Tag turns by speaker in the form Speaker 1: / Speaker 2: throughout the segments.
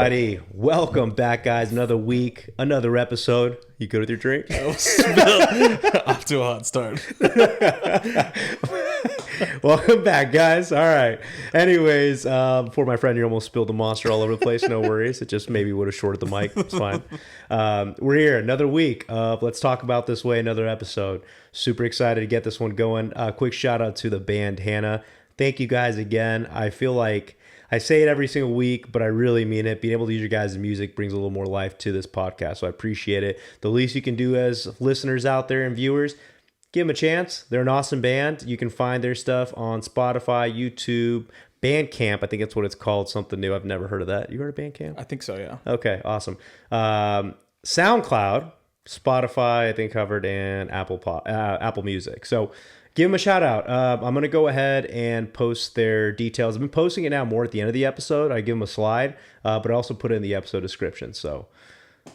Speaker 1: everybody. Welcome back, guys. Another week, another episode. You good with your drink?
Speaker 2: Off to a hot start.
Speaker 1: Welcome back, guys. All right. Anyways, before my friend, you almost spilled the monster all over the place. No worries. It just maybe would have shorted the mic. It's fine. We're here. Another week of Let's Talk About This Way, another episode. Super excited to get this one going. Quick shout out to the band Hannah. Thank you guys again. I feel like I say it every single week, but I really mean it. Being able to use your guys' music brings a little more life to this podcast, so I appreciate it. The least you can do as listeners out there and viewers, give them a chance. They're an awesome band. You can find their stuff on Spotify, YouTube, Bandcamp. I think that's what it's called, something new. I've never heard of that. You heard of Bandcamp?
Speaker 2: I think so, yeah.
Speaker 1: Okay, awesome. SoundCloud, Spotify, I think covered, and Apple Music. So give them a shout out. I'm going to go ahead and post their details. I've been posting it now more at the end of the episode. I give them a slide, but I also put it in the episode description. So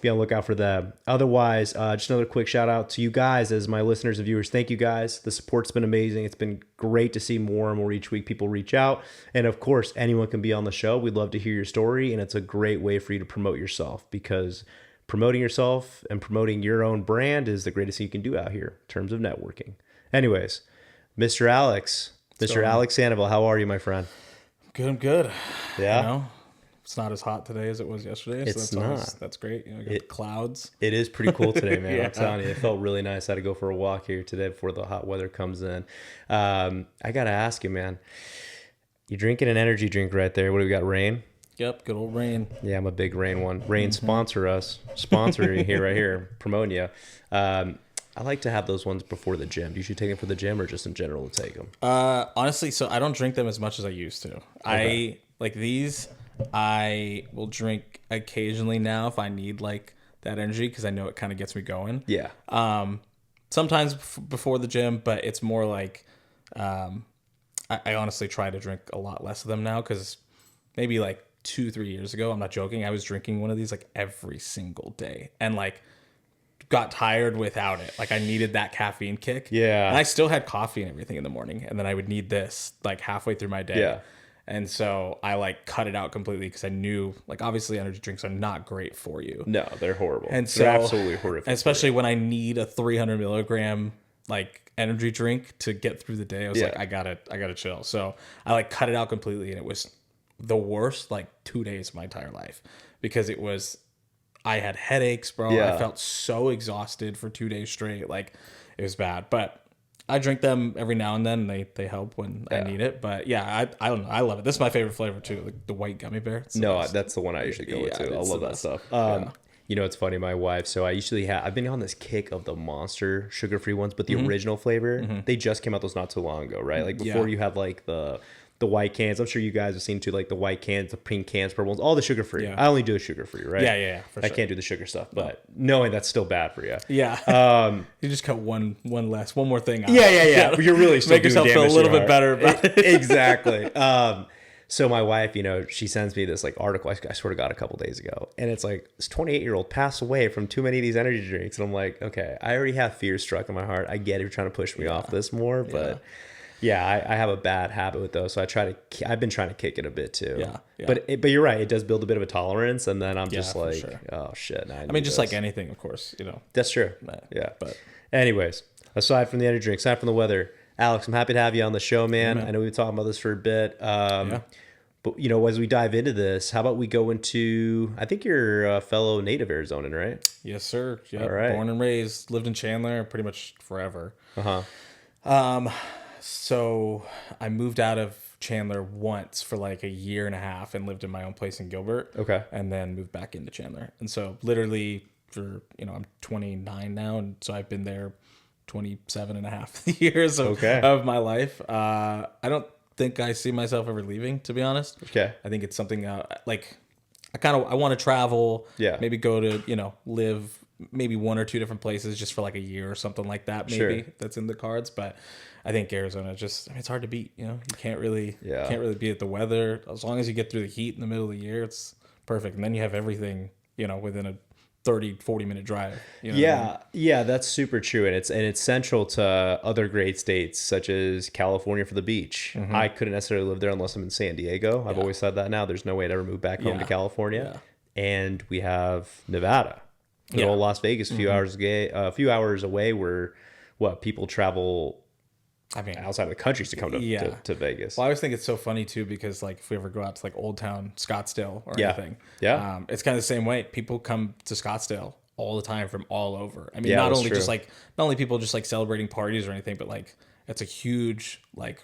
Speaker 1: be on the lookout for them. Otherwise, just another quick shout out to you guys as my listeners and viewers. Thank you guys. The support's been amazing. It's been great to see more and more each week people reach out. And of course, anyone can be on the show. We'd love to hear your story. And it's a great way for you to promote yourself, because promoting yourself and promoting your own brand is the greatest thing you can do out here in terms of networking. Anyways, Mr. Alex Sandoval, how are you, my friend?
Speaker 2: I'm good.
Speaker 1: Yeah.
Speaker 2: You know, it's not as hot today as it was yesterday.
Speaker 1: It's
Speaker 2: so
Speaker 1: not.
Speaker 2: That's great. You know, got the clouds.
Speaker 1: It is pretty cool today, man.
Speaker 2: Yeah.
Speaker 1: I'm telling you, it felt really nice. I had to go for a walk here today before the hot weather comes in. I got to ask you, man, you're drinking an energy drink right there. What do we got, Rain?
Speaker 2: Yep, good old rain.
Speaker 1: Yeah, I'm a big Rain one. Rain, sponsor us. Sponsor you here, right here. Promoting you. I like to have those ones before the gym. Do you usually take them for the gym or just in general to take them?
Speaker 2: Honestly, so I don't drink them as much as I used to. Okay. I like these. I will drink occasionally now if I need like that energy, because I know it kind of gets me going.
Speaker 1: Yeah.
Speaker 2: Sometimes before the gym, but it's more like I honestly try to drink a lot less of them now, because maybe like 2-3 years ago, I'm not joking, I was drinking one of these like every single day and like got tired without it. Like I needed that caffeine kick.
Speaker 1: Yeah.
Speaker 2: And I still had coffee and everything in the morning, and then I would need this like halfway through my day.
Speaker 1: Yeah.
Speaker 2: And so I like cut it out completely, because I knew like obviously energy drinks are not great for you.
Speaker 1: No, they're horrible.
Speaker 2: And so,
Speaker 1: they're absolutely horrific.
Speaker 2: Especially when I need a 300 milligram like energy drink to get through the day. I was like, I gotta chill. So I like cut it out completely, and it was the worst like 2 days of my entire life, because I had headaches, bro. Yeah. I felt so exhausted for 2 days straight. Like it was bad, but I drink them every now and then. They help when I need it. But yeah, I don't know. I love it. This is my favorite flavor too, like the white gummy bear.
Speaker 1: That's the one I usually go with too. I love that stuff. You know, it's funny, my wife, so I've been on this kick of the Monster sugar-free ones, but the original flavor, they just came out those not too long ago, right? Like before you had like the white cans. I'm sure you guys have seen too, like the white cans, the pink cans, purple ones, all the sugar-free. Yeah. I only do the sugar-free, right?
Speaker 2: Yeah, for sure.
Speaker 1: I can't do the sugar stuff, but knowing that's still bad for you.
Speaker 2: Yeah. You just cut one more thing out.
Speaker 1: Yeah. But you're really still
Speaker 2: make yourself feel a little bit better about it.
Speaker 1: Exactly. So my wife, you know, she sends me this like article, I swear to God, a couple days ago. And it's like, this 28-year-old passed away from too many of these energy drinks. And I'm like, okay, I already have fear struck in my heart. I get it, you're trying to push me off this more, but yeah, I have a bad habit with those. So I've been trying to kick it a bit too. Yeah. But you're right. It does build a bit of a tolerance. And then I'm just like, sure. Oh shit. I
Speaker 2: mean, just like anything, of course, you know.
Speaker 1: That's true. Yeah. But anyways, aside from the energy drink, aside from the weather, Alex, I'm happy to have you on the show, man. I know we've been talking about this for a bit. But, you know, as we dive into this, how about we go into, I think you're a fellow native Arizonan, right?
Speaker 2: Yes, sir. Yeah.
Speaker 1: All right.
Speaker 2: Born and raised, lived in Chandler pretty much forever. So I moved out of Chandler once for like a year and a half and lived in my own place in Gilbert. Okay. And then moved back into Chandler. And so literally for, you know, I'm 29 now. And so I've been there 27 and a half years of my life. I don't think I see myself ever leaving, to be honest. Okay. I think it's something like I want to travel. Yeah. Maybe go to, you know, live maybe 1 or 2 different places just for like a year or something like that. Maybe that's in the cards. But I think Arizona it's hard to beat. You know, you can't really beat the weather. As long as you get through the heat in the middle of the year, it's perfect. And then you have everything, you know, within a 30-40 minute drive. You know
Speaker 1: yeah, that's super true, and it's central to other great states such as California for the beach. I couldn't necessarily live there unless I'm in San Diego. I've always said that. Now there's no way I'd ever move back home to California. and we have Nevada. Good old Las Vegas, a few hours away, where people travel. I mean, outside of the countries to come to Vegas.
Speaker 2: Well, I always think it's so funny too, because like if we ever go out to like Old Town Scottsdale or anything, it's kind of the same way. People come to Scottsdale all the time from all over. I mean, not only people just like celebrating parties or anything, but like it's a huge like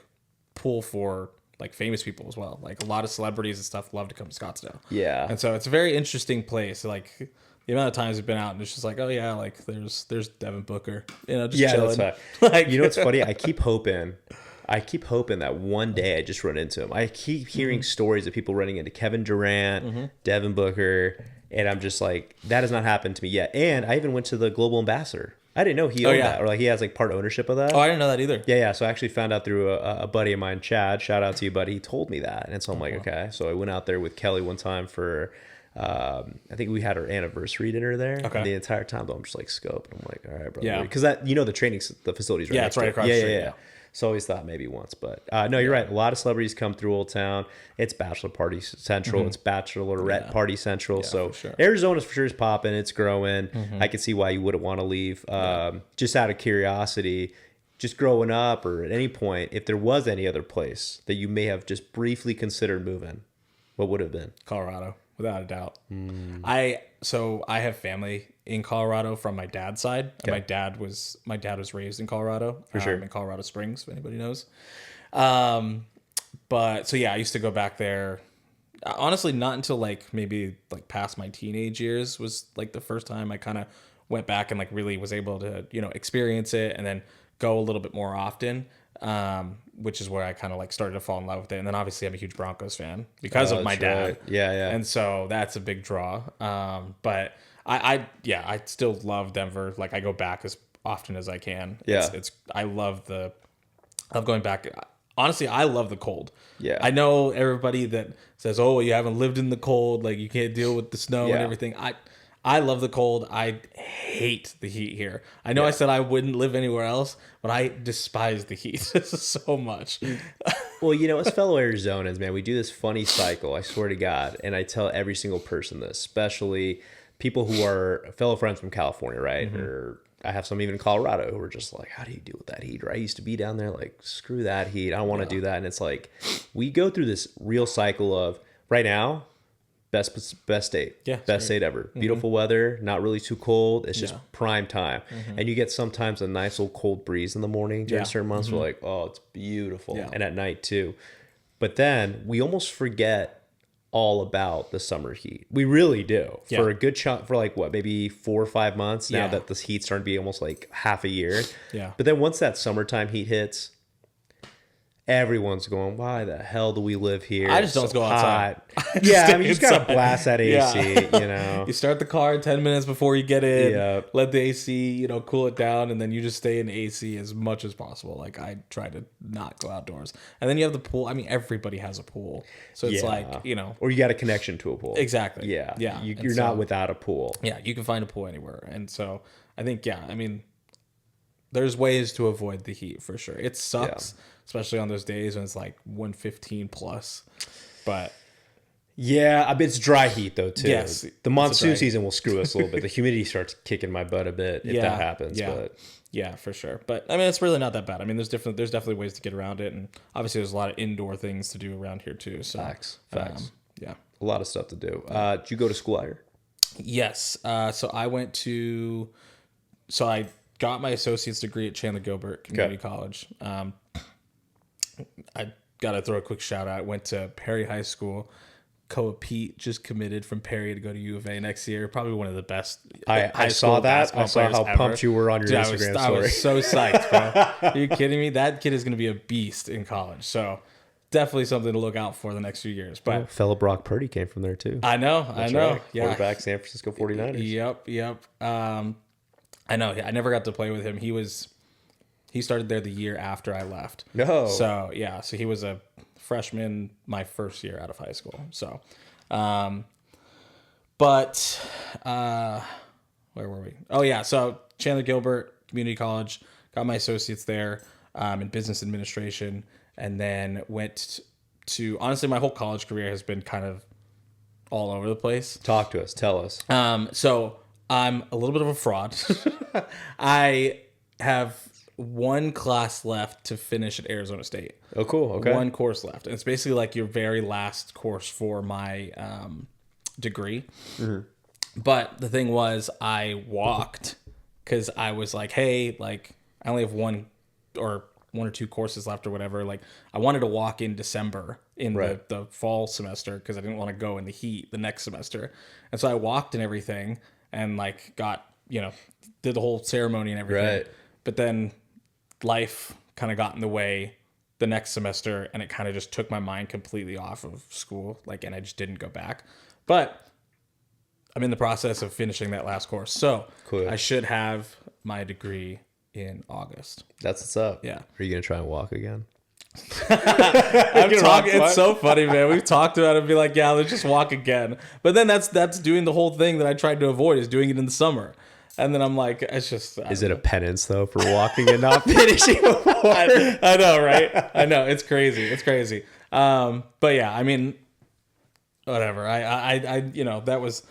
Speaker 2: pool for like famous people as well. Like a lot of celebrities and stuff love to come to Scottsdale.
Speaker 1: Yeah,
Speaker 2: and so it's a very interesting place. Like the amount of times we've been out and it's just like, oh yeah, like there's Devin Booker, just chilling.
Speaker 1: That's right. Like, you know what's funny? I keep hoping that one day I just run into him. I keep hearing stories of people running into Kevin Durant, Devin Booker, and I'm just like, that has not happened to me yet. And I even went to the Global Ambassador. I didn't know he owned that, or like he has like part ownership of that.
Speaker 2: Oh, I didn't know that either.
Speaker 1: Yeah. So I actually found out through a buddy of mine, Chad. Shout out to you, buddy. He told me that, and so I'm like, okay. So I went out there with Kelly one time for. I think we had our anniversary dinner there. Okay. And the entire time, though, I'm just like scoping. I'm like, all right, bro. Yeah. Because the facilities right.
Speaker 2: Yeah, it's right across the street. Yeah.
Speaker 1: So I always thought maybe once, but no, you're right. A lot of celebrities come through Old Town. It's bachelor party central. It's bachelorette party central. So for sure. Arizona's for sure is popping. It's growing. I can see why you wouldn't want to leave. Just out of curiosity, just growing up or at any point, if there was any other place that you may have just briefly considered moving, what would it have been?
Speaker 2: Colorado. Without a doubt. I have family in Colorado from my dad's side. Okay. My dad was raised in Colorado.
Speaker 1: For sure.
Speaker 2: In Colorado Springs, if anybody knows. But so yeah, I used to go back there. Honestly, not until like maybe like past my teenage years was like the first time I kind of went back and like really was able to, experience it and then go a little bit more often. Which is where I kind of like started to fall in love with it. And then obviously I'm a huge Broncos fan because of my dad.
Speaker 1: Right. Yeah.
Speaker 2: And so that's a big draw. But I still love Denver. Like I go back as often as I can.
Speaker 1: Yeah.
Speaker 2: I love going back. Honestly, I love the cold.
Speaker 1: Yeah.
Speaker 2: I know everybody that says, oh, you haven't lived in the cold. Like you can't deal with the snow and everything. I love the cold. I hate the heat here. I know I said I wouldn't live anywhere else, but I despise the heat so much.
Speaker 1: Well, as fellow Arizonans, man, we do this funny cycle, I swear to God. And I tell every single person this, especially people who are fellow friends from California, right? Or I have some even in Colorado who are just like, how do you deal with that heat? Or I used to be down there like, screw that heat. I don't want to do that. And it's like, we go through this real cycle of right now, best state. Yeah. Best state ever. Beautiful weather, not really too cold. It's just prime time. And you get sometimes a nice little cold breeze in the morning during certain months. We're like, oh, it's beautiful. Yeah. And at night too. But then we almost forget all about the summer heat. We really do. Yeah. For a good chunk, for like maybe 4 or 5 months now that this heat's starting to be almost like half a year.
Speaker 2: Yeah.
Speaker 1: But then once that summertime heat hits, everyone's going, why the hell do we live here?
Speaker 2: I just don't go outside.
Speaker 1: You just got to blast that AC,
Speaker 2: You start the car 10 minutes before you get in, let the AC, cool it down, and then you just stay in AC as much as possible. Like, I try to not go outdoors. And then you have the pool. I mean, everybody has a pool. So it's like,
Speaker 1: Or you got a connection to a pool.
Speaker 2: Exactly.
Speaker 1: Yeah. Yeah. You're not without a pool.
Speaker 2: Yeah, you can find a pool anywhere. And so I think, there's ways to avoid the heat for sure. It sucks. Yeah. Especially on those days when it's like 115 plus. But
Speaker 1: yeah, I mean, it's dry heat though too. Yes, the monsoon season will screw us a little bit. The humidity starts kicking my butt a bit if that happens.
Speaker 2: Yeah.
Speaker 1: But
Speaker 2: yeah, for sure. But I mean, it's really not that bad. I mean, there's definitely ways to get around it, and obviously there's a lot of indoor things to do around here too. So
Speaker 1: facts.
Speaker 2: Yeah,
Speaker 1: a lot of stuff to do. Did you go to school out here?
Speaker 2: Yes. So I got my associate's degree at Chandler Gilbert Community College. I got to throw a quick shout out. I went to Perry High School. Koa Pete just committed from Perry to go to U of A next year. Probably one of the best.
Speaker 1: I saw that. I saw how pumped you were on your Instagram story.
Speaker 2: I was so psyched, bro. Are you kidding me? That kid is going to be a beast in college. So definitely something to look out for the next few years. But
Speaker 1: fellow Brock Purdy came from there too.
Speaker 2: I know.
Speaker 1: Right.
Speaker 2: Yeah.
Speaker 1: Quarterback, San Francisco 49ers.
Speaker 2: Yep. I know. I never got to play with him. He started there the year after I left.
Speaker 1: No.
Speaker 2: So he was a freshman my first year out of high school. So, but where were we? Oh yeah. So Chandler Gilbert Community College, got my associates there in business administration, and then went to, honestly, my whole college career has been kind of all over the place.
Speaker 1: Talk to us. Tell us.
Speaker 2: So I'm a little bit of a fraud. I have one class left to finish at Arizona State.
Speaker 1: Oh, cool. Okay.
Speaker 2: One course left. And it's basically like your very last course for my degree. Mm-hmm. But the thing was, I walked because I was like, hey, like, I only have one or two courses left or whatever. Like, I wanted to walk in December in the fall semester because I didn't want to go in the heat the next semester. And so I walked and everything and like got, did the whole ceremony and everything.
Speaker 1: Right.
Speaker 2: But then life kind of got in the way the next semester and it kind of just took my mind completely off of school. Like, and I just didn't go back. But I'm in the process of finishing that last course. So cool. I should have my degree in August.
Speaker 1: That's what's up.
Speaker 2: Yeah.
Speaker 1: Are you going to try and walk again?
Speaker 2: It's so funny, man. We've talked about it and be like, yeah, let's just walk again. But then that's doing the whole thing that I tried to avoid, is doing it in the summer. And then I'm like, it's just...
Speaker 1: Is it a penance, though, for walking and not finishing before?
Speaker 2: I know, right? I know. It's crazy. It's crazy. But yeah, I mean, whatever. I that was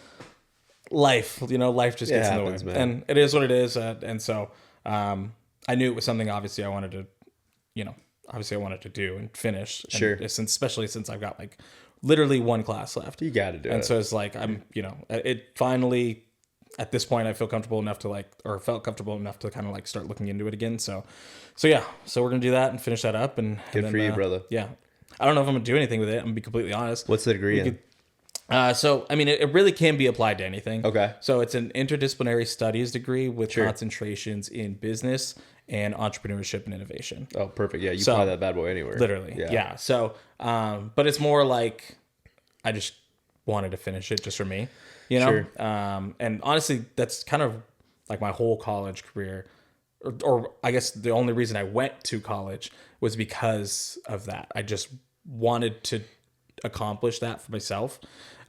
Speaker 2: life. Life just gets in the way. Man. And it is what it is. And so I knew it was something, obviously, I wanted to, do and finish.
Speaker 1: Sure.
Speaker 2: And especially since I've got like literally one class left.
Speaker 1: You got to do it.
Speaker 2: And so it's like, it finally... At this point, I felt comfortable enough to kind of like start looking into it again. So yeah. So we're gonna do that and finish that up. And
Speaker 1: good for you, brother.
Speaker 2: Yeah. I don't know if I'm gonna do anything with it. I'm gonna be completely honest.
Speaker 1: What's the degree in?
Speaker 2: So I mean, it really can be applied to anything.
Speaker 1: Okay.
Speaker 2: So it's an interdisciplinary studies degree with concentrations in business and entrepreneurship and innovation.
Speaker 1: Oh, perfect. Yeah, you apply that bad boy anywhere.
Speaker 2: Literally. Yeah. So, but it's more like I just wanted to finish it just for me.
Speaker 1: Sure.
Speaker 2: And honestly, that's kind of like my whole college career, or I guess the only reason I went to college was because of that. I just wanted to accomplish that for myself.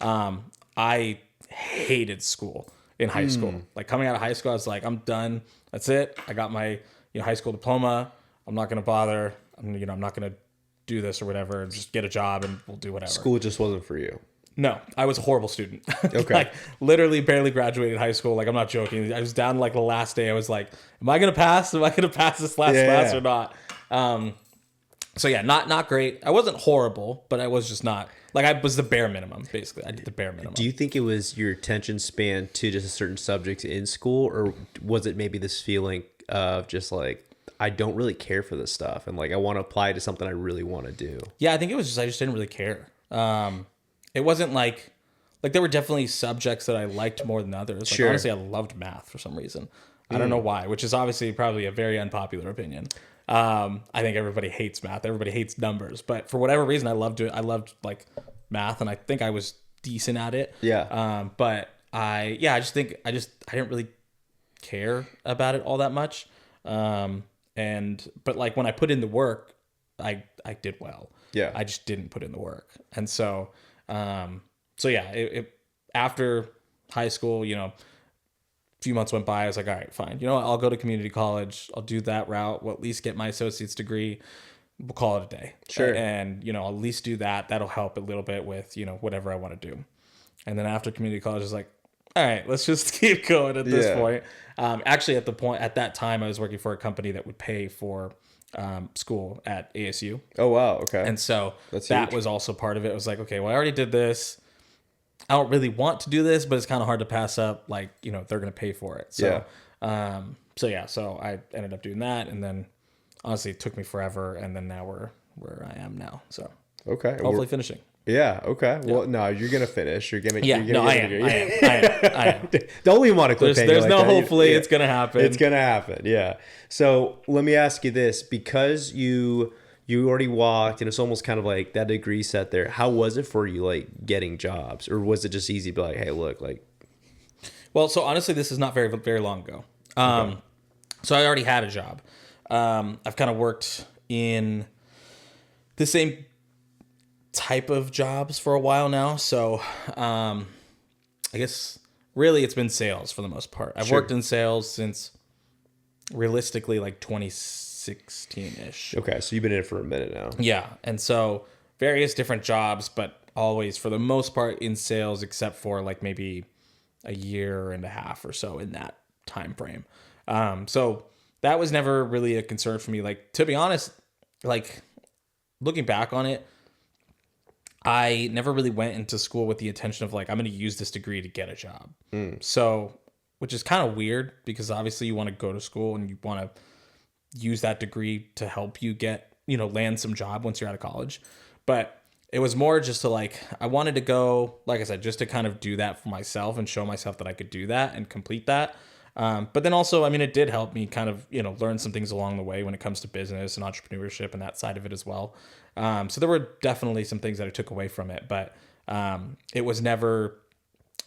Speaker 2: I hated school in high school. Like coming out of high school, I was like, I'm done. That's it. I got my high school diploma. I'm not going to bother. I'm not going to do this or whatever. Just get a job and we'll do whatever.
Speaker 1: School just wasn't for you.
Speaker 2: No, I was a horrible student.
Speaker 1: Okay.
Speaker 2: Like literally barely graduated high school. Like I'm not joking. I was down like the last day. I was like, am I going to pass? Am I going to pass this last class or not? So yeah, not great. I wasn't horrible, but I was just not, like I was the bare minimum, basically. I did the bare minimum.
Speaker 1: Do you think it was your attention span to just a certain subject in school, or was it maybe this feeling of just like, I don't really care for this stuff and like I want to apply to something I really want to do?
Speaker 2: Yeah, I think it was just, I just didn't really care. It wasn't like there were definitely subjects that I liked more than others. Like,
Speaker 1: sure.
Speaker 2: Honestly, I loved math for some reason. I don't know why, which is obviously probably a very unpopular opinion. I think everybody hates math. Everybody hates numbers. But for whatever reason, I loved it. I loved like math, and I think I was decent at it.
Speaker 1: Yeah.
Speaker 2: But I didn't really care about it all that much. But like when I put in the work, I did well.
Speaker 1: Yeah.
Speaker 2: I just didn't put in the work. And so, after high school, a few months went by, I was like, all right, fine. I'll go to community college. I'll do that route. We'll at least get my associate's degree. We'll call it a day.
Speaker 1: Sure.
Speaker 2: And, I'll at least do that. That'll help a little bit with, whatever I want to do. And then after community college, I was like, all right, let's just keep going at this point. Actually, at that time, I was working for a company that would pay for school at ASU.
Speaker 1: Oh, wow. Okay.
Speaker 2: And so that was also part of it. It was like, okay, well, I already did this. I don't really want to do this, but it's kind of hard to pass up. Like, they're going to pay for it. So, so I ended up doing that. And then honestly, it took me forever. And then now we're where I am now. So
Speaker 1: okay.
Speaker 2: Hopefully finishing.
Speaker 1: Yeah. Okay. Yeah. Well, no, you're gonna finish. You're gonna.
Speaker 2: Yeah.
Speaker 1: You're gonna
Speaker 2: I am.
Speaker 1: Don't leave on a cliffhanger.
Speaker 2: There's
Speaker 1: like
Speaker 2: no
Speaker 1: that.
Speaker 2: hopefully it's gonna happen.
Speaker 1: It's gonna happen. Yeah. So let me ask you this: because you already walked, and it's almost kind of like that degree set there. How was it for you, like getting jobs, or was it just easy to be like, hey, look, like?
Speaker 2: Well, so honestly, this is not very very long ago. Okay. So I already had a job. I've kind of worked in the same type of jobs for a while now. So I guess really it's been sales for the most part. I've worked in sales since realistically like 2016-ish.
Speaker 1: Okay, so you've been in it for a minute now.
Speaker 2: Yeah. And so various different jobs, but always, for the most part, in sales, except for like maybe a year and a half or so in that time frame. So that was never really a concern for me. Like, to be honest, like looking back on it, I never really went into school with the intention of like, I'm going to use this degree to get a job. So, which is kind of weird because obviously you want to go to school and you want to use that degree to help you get, land some job once you're out of college. But it was more just to like, I wanted to go, like I said, just to kind of do that for myself and show myself that I could do that and complete that. But then also, I mean, it did help me kind of, learn some things along the way when it comes to business and entrepreneurship and that side of it as well. So there were definitely some things that I took away from it, but it was never,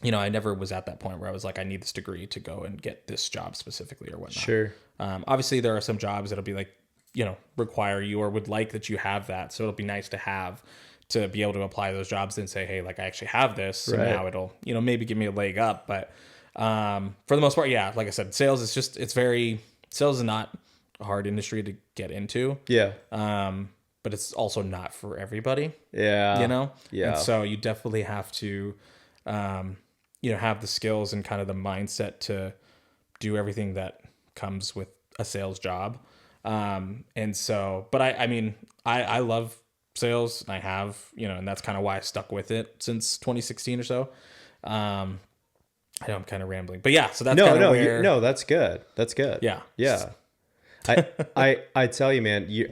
Speaker 2: I never was at that point where I was like, I need this degree to go and get this job specifically or whatnot.
Speaker 1: Sure.
Speaker 2: Obviously, there are some jobs that'll be like, require you or would like that you have that. So it'll be nice to have to be able to apply those jobs and say, hey, like I actually have this. So now it'll, maybe give me a leg up. But for the most part, yeah, like I said, sales is just, sales is not a hard industry to get into.
Speaker 1: Yeah.
Speaker 2: But it's also not for everybody.
Speaker 1: Yeah. Yeah.
Speaker 2: And so you definitely have to, have the skills and kind of the mindset to do everything that comes with a sales job. And so, but I mean, I love sales and I have, and that's kind of why I stuck with it since 2016 or so. I know I'm kind of rambling, but yeah, so that's
Speaker 1: no, that's good. That's good.
Speaker 2: Yeah.
Speaker 1: Yeah. I tell you, man, you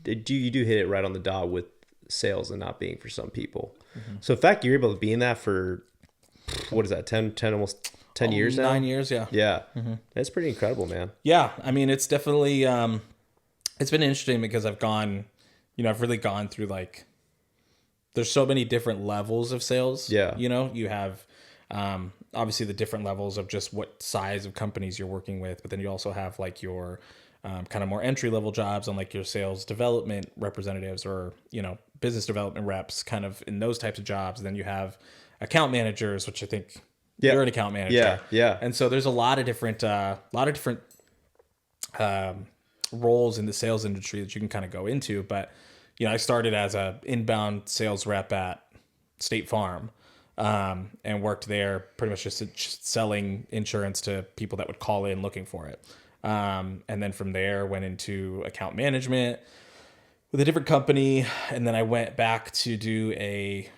Speaker 1: do hit it right on the dot with sales and not being for some people. Mm-hmm. So the fact you're able to be in that for, what is that? 10 almost 10 years now?
Speaker 2: 9 years. Yeah.
Speaker 1: Yeah. Mm-hmm. That's pretty incredible, man.
Speaker 2: Yeah. I mean, it's definitely, it's been interesting because I've really gone through like, there's so many different levels of sales.
Speaker 1: Yeah.
Speaker 2: You have, obviously the different levels of just what size of companies you're working with, but then you also have like your, kind of more entry level jobs on like your sales development representatives or, business development reps kind of in those types of jobs. And then you have account managers, which I think you're an account manager.
Speaker 1: Yeah. Yeah.
Speaker 2: And so there's a lot of different, roles in the sales industry that you can kind of go into. But, I started as a inbound sales rep at State Farm, and worked there pretty much just selling insurance to people that would call in looking for it. And then from there went into account management with a different company. And then I went back to do I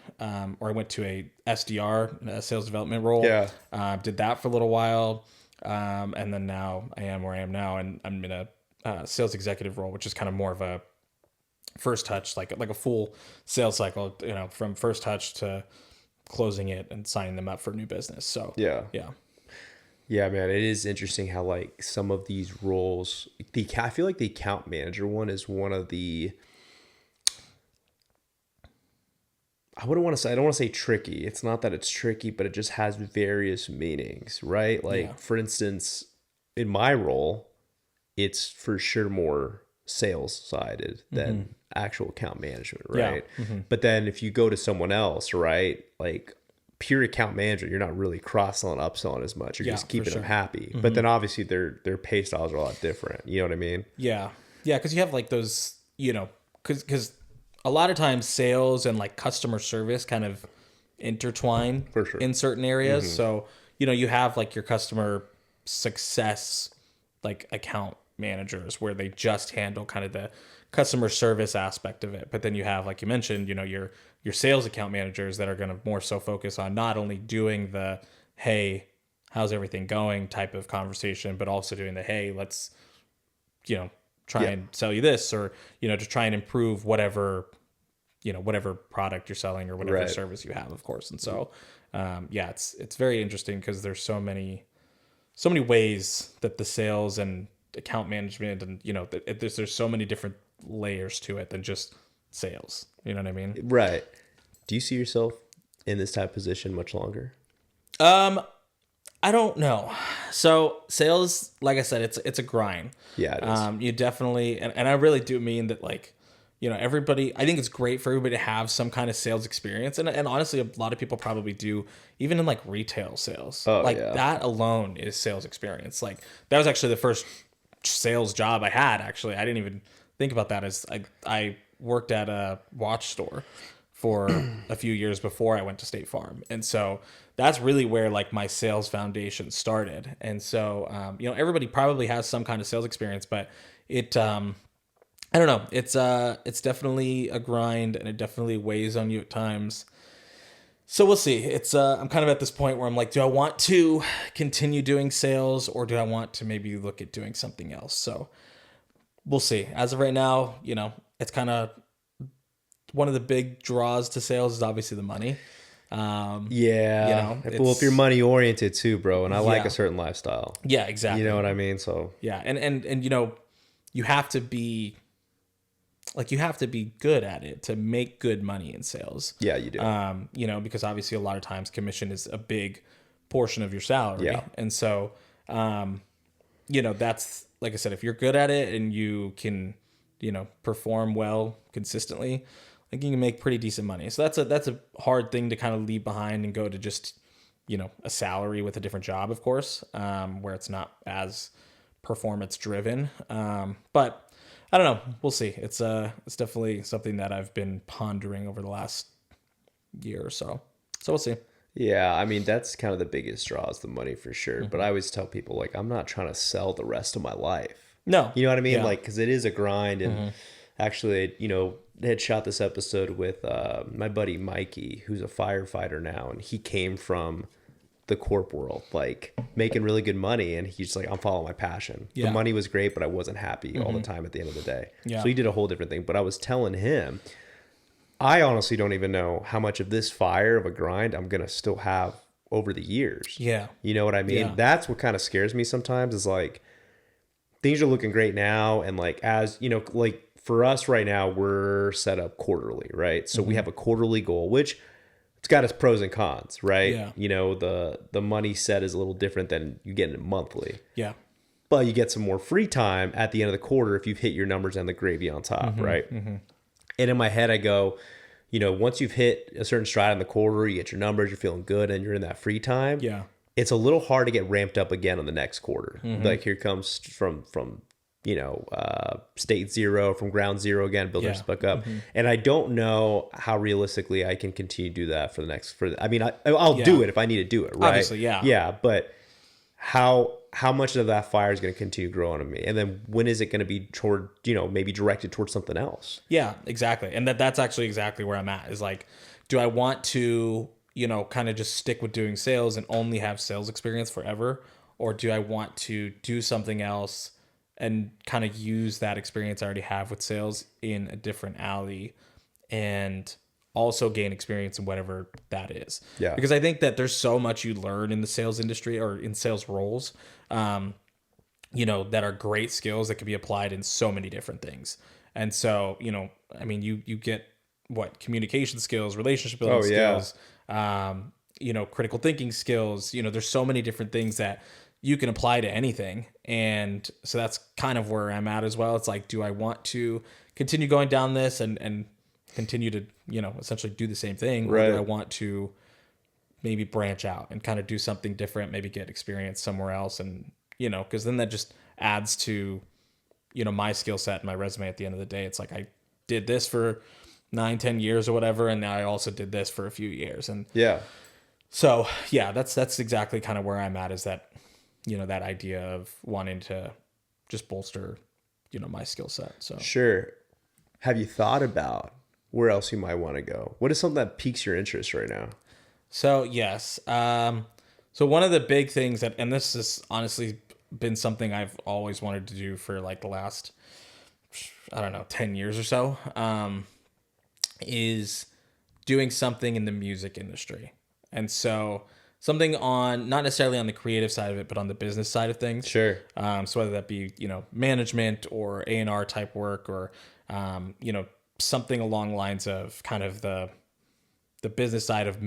Speaker 2: went to a SDR, a sales development role.
Speaker 1: Yeah.
Speaker 2: Did that for a little while. And then now I am where I am now, and I'm in a sales executive role, which is kind of more of a first touch, like a full sales cycle, from first touch to closing it and signing them up for new business. So
Speaker 1: yeah, man, it is interesting how like some of these roles, I feel like the account manager one is one of the, I don't want to say tricky. It's not that it's tricky, but it just has various meanings, right? Like for instance, in my role, it's for sure more sales sided than actual account management, right? Yeah. Mm-hmm. But then if you go to someone else, right, like pure account manager, you're not really cross-selling, upselling as much. You're just keeping them happy. Mm-hmm. But then obviously their pay styles are a lot different. You know what I mean?
Speaker 2: Yeah. Yeah, because you have like those, because a lot of times sales and like customer service kind of intertwine
Speaker 1: for sure in
Speaker 2: certain areas. Mm-hmm. So, you have like your customer success, like account managers where they just handle kind of the customer service aspect of it. But then you have, like you mentioned, your sales account managers that are going to more so focus on not only doing the, hey, how's everything going type of conversation, but also doing the, hey, let's, try and sell you this, or, to try and improve whatever product you're selling or whatever service you have, of course. And so, it's very interesting because there's so many ways that the sales and account management and, there's so many different layers to it than just sales. You know what I mean?
Speaker 1: Right. Do you see yourself in this type of position much longer?
Speaker 2: I don't know. So sales, like I said, it's a grind.
Speaker 1: Yeah, it is.
Speaker 2: You definitely, and I really do mean that, like, everybody, I think it's great for everybody to have some kind of sales experience. And honestly, a lot of people probably do, even in like retail sales. That alone is sales experience. Like that was actually the first sales job I had. Actually, I didn't even think about that as I worked at a watch store for a few years before I went to State Farm. And so that's really where like my sales foundation started. And so, everybody probably has some kind of sales experience, but I don't know. It's definitely a grind, and it definitely weighs on you at times. So we'll see. I'm kind of at this point where I'm like, do I want to continue doing sales, or do I want to maybe look at doing something else? So we'll see. As of right now, it's kind of one of the big draws to sales is obviously the money.
Speaker 1: Well, if you're money oriented too, bro, and I like a certain lifestyle.
Speaker 2: Yeah, exactly.
Speaker 1: You know what I mean? So
Speaker 2: yeah, and you have to be good at it to make good money in sales.
Speaker 1: Yeah, you do.
Speaker 2: Because obviously a lot of times commission is a big portion of your salary.
Speaker 1: Yeah.
Speaker 2: And so, that's, like I said, if you're good at it and you can, perform well consistently, like you can make pretty decent money. So that's a hard thing to kind of leave behind and go to just, a salary with a different job, of course, where it's not as performance driven. But I don't know. We'll see. It's definitely something that I've been pondering over the last year or so. So we'll see.
Speaker 1: Yeah, I mean, that's kind of the biggest draw is the money for sure. Mm-hmm. But I always tell people, like, I'm not trying to sell the rest of my life.
Speaker 2: No.
Speaker 1: You know what I mean?
Speaker 2: Yeah.
Speaker 1: Like, because it is a grind. And actually, had shot this episode with my buddy Mikey, who's a firefighter now. And he came from the corp world, like making really good money, and he's like, I'm following my passion. The money was great, but I wasn't happy all the time at the end of the day. So he did a whole different thing. But I was telling him, I honestly don't even know how much of this fire of a grind I'm gonna still have over the years.
Speaker 2: Yeah.
Speaker 1: You know what I mean? Yeah. That's what kind of scares me sometimes, is like things are looking great now, and like, as like for us right now, we're set up quarterly, right? So we have a quarterly goal, which it's got its pros and cons, right? Yeah. The money set is a little different than you get it monthly.
Speaker 2: Yeah.
Speaker 1: But you get some more free time at the end of the quarter if you've hit your numbers and the gravy on top, right? Mm-hmm. And in my head, I go, once you've hit a certain stride in the quarter, you get your numbers, you're feeling good, and you're in that free time.
Speaker 2: Yeah.
Speaker 1: It's a little hard to get ramped up again on the next quarter. Like here comes from state zero, from ground zero again, build yourself back up. And I don't know how realistically I can continue to do that for the next, I'll do it if I need to do it, right?
Speaker 2: Obviously, yeah.
Speaker 1: Yeah, but how much of that fire is going to continue growing on me? And then when is it going to be toward, maybe directed towards something else?
Speaker 2: Yeah, exactly. And that's actually exactly where I'm at, is like, do I want to, kind of just stick with doing sales and only have sales experience forever? Or do I want to do something else and kind of use that experience I already have with sales in a different alley and also gain experience in whatever that is?
Speaker 1: Yeah.
Speaker 2: Because I think that there's so much you learn in the sales industry or in sales roles, that are great skills that can be applied in so many different things. And so, you get communication skills, relationship building skills, critical thinking skills. There's so many different things that you can apply to anything. And so that's kind of where I'm at as well. It's like, do I want to continue going down this and continue to, essentially do the same thing?
Speaker 1: Right.
Speaker 2: Or do I want to maybe branch out and kind of do something different, maybe get experience somewhere else? And, because then that just adds to, my skill set and my resume at the end of the day. It's like, I did this for 9-10 years or whatever, and now I also did this for a few years. And
Speaker 1: yeah.
Speaker 2: So yeah, that's exactly kind of where I'm at, is that, that idea of wanting to just bolster, my skill set. So
Speaker 1: sure. Have you thought about where else you might want to go? What is something that piques your interest right now?
Speaker 2: So yes. So one of the big things and this has honestly been something I've always wanted to do for like the last, 10 years or so, is doing something in the music industry. And so something on, not necessarily on the creative side of it, but on the business side of things.
Speaker 1: Sure.
Speaker 2: So whether that be, management or A&R type work, or, something along the lines of kind of the business side of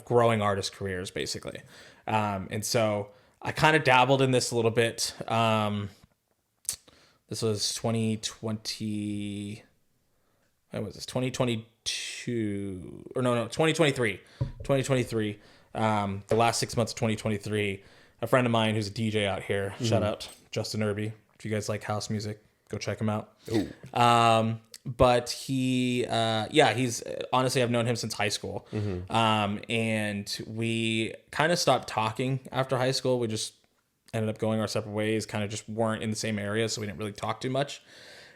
Speaker 2: growing artist careers, basically. And so I kind of dabbled in this a little bit. This was 2020. What was this? 2022 or no, 2023. 2023. The last 6 months of 2023. A friend of mine who's a DJ out here. Shout out Justin Irby. If you guys like house music, go check him out. but he's honestly, I've known him since high school. And we kind of stopped talking after high school. We just ended up going our separate ways, kind of just weren't in the same area. So we didn't really talk too much.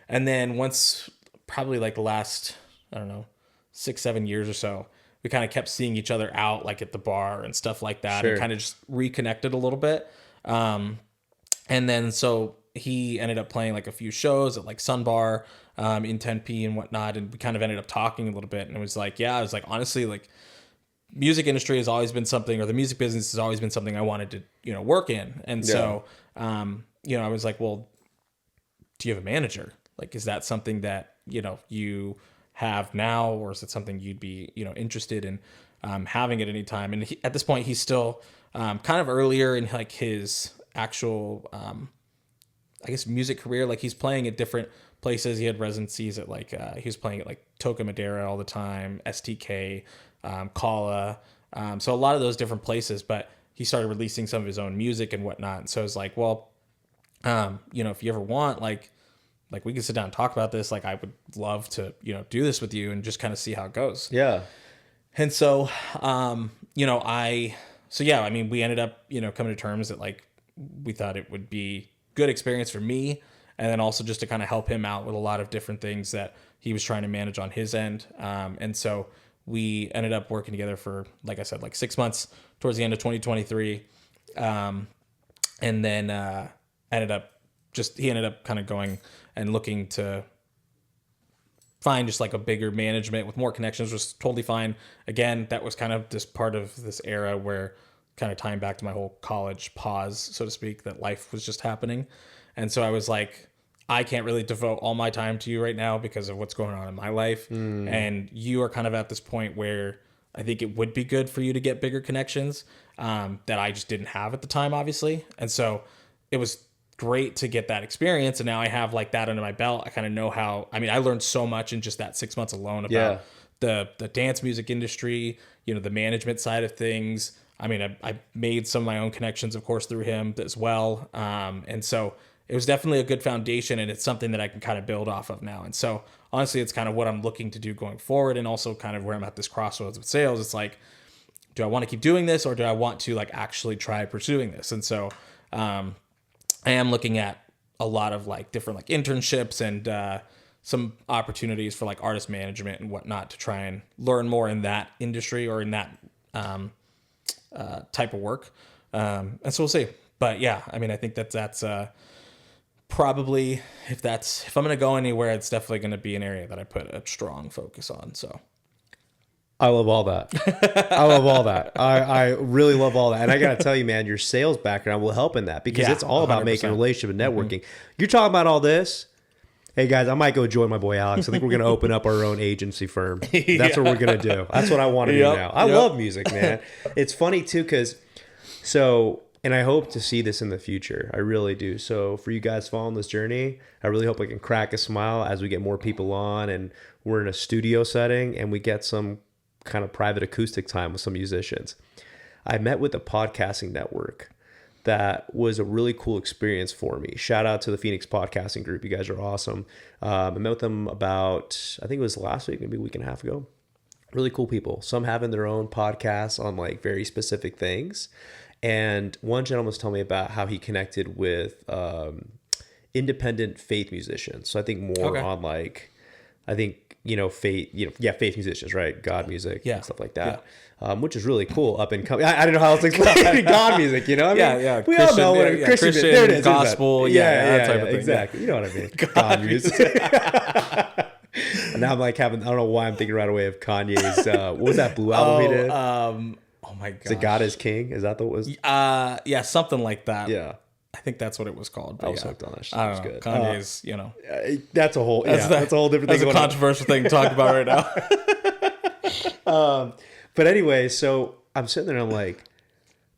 Speaker 2: And then once, probably like the last, I don't know, 6-7 years or so, we kind of kept seeing each other out like at the bar and stuff like that, and kind of just reconnected a little bit. And then so he ended up playing like a few shows at like Sunbar in Tempe and whatnot, and we kind of ended up talking a little bit. And it was like, I was like, honestly, like music industry has always been something, or the music business has always been something I wanted to, work in. And so, I was like, well, do you have a manager? Like, is that something that, you have now, or is it something you'd be, interested in having at any time? And at this point, he's still kind of earlier in like his actual, I guess, music career. Like, he's playing at different places. He had residencies at like, he was playing at like Toca Madera all the time, STK, Kala. So a lot of those different places, but he started releasing some of his own music and whatnot. And so I was like, well, if you ever want, like we can sit down and talk about this. Like, I would love to, do this with you and just kind of see how it goes.
Speaker 1: Yeah.
Speaker 2: And so, we ended up, coming to terms that like, we thought it would be good experience for me. And then also just to kind of help him out with a lot of different things that he was trying to manage on his end. And so we ended up working together for, like I said, like 6 months towards the end of 2023. And then, he ended up kind of going and looking to find just like a bigger management with more connections, was totally fine. Again, that was kind of just part of this era where, kind of tying back to my whole college pause, so to speak, that life was just happening. And so I was like, I can't really devote all my time to you right now because of what's going on in my life. And you are kind of at this point where I think it would be good for you to get bigger connections that I just didn't have at the time, obviously. And so it was great to get that experience. And now I have like that under my belt. I kind of know how, I learned so much in just that 6 months alone about the dance music industry, the management side of things. I made some of my own connections, of course, through him as well. And so it was definitely a good foundation, and it's something that I can kind of build off of now. And so honestly, it's kind of what I'm looking to do going forward, and also kind of where I'm at this crossroads with sales. It's like, do I want to keep doing this, or do I want to like actually try pursuing this? And so I am looking at a lot of like different like internships and some opportunities for like artist management and whatnot to try and learn more in that industry or in that type of work. And so we'll see. But yeah, I think that's probably, if I'm going to go anywhere, it's definitely going to be an area that I put a strong focus on. So
Speaker 1: I love all that. I love all that. I really love all that. And I got to tell you, man, your sales background will help in that, because it's all about 100%. Making a relationship and networking. You're talking about all this. Hey guys, I might go join my boy Alex. I think we're going to open up our own agency firm. That's what we're going to do. That's what I want to do now. I love music, man. It's funny too, and I hope to see this in the future. I really do. So for you guys following this journey, I really hope I can crack a smile as we get more people on and we're in a studio setting and we get some kind of private acoustic time with some musicians. I met with a podcasting network that was a really cool experience for me. Shout out to the Phoenix Podcasting Group. You guys are awesome. I met with them about, I think it was last week, maybe a week and a half ago. Really cool people. Some having their own podcasts on like very specific things. And one gentleman was telling me about how he connected with independent faith musicians. So I think more on like, faith, faith musicians, right? God music and stuff like that, which is really cool. Up and coming. I don't know how else to explain God music, We Christian, all know what Christian, there it is,
Speaker 2: gospel, that type of thing.
Speaker 1: Exactly. You know what I mean? God music. And now I'm like I don't know why I'm thinking right away of Kanye's, what was that Blue album he did?
Speaker 2: Oh my God.
Speaker 1: Is it God is King? Is that the was?
Speaker 2: Yeah, something like that.
Speaker 1: Yeah.
Speaker 2: I think that's what it was called.
Speaker 1: I was hooked on that shit.
Speaker 2: I don't know. Kanye's,
Speaker 1: that's a whole, that's a whole different thing.
Speaker 2: That's a controversial thing to talk about right
Speaker 1: now. But anyway, so I'm sitting there and I'm like,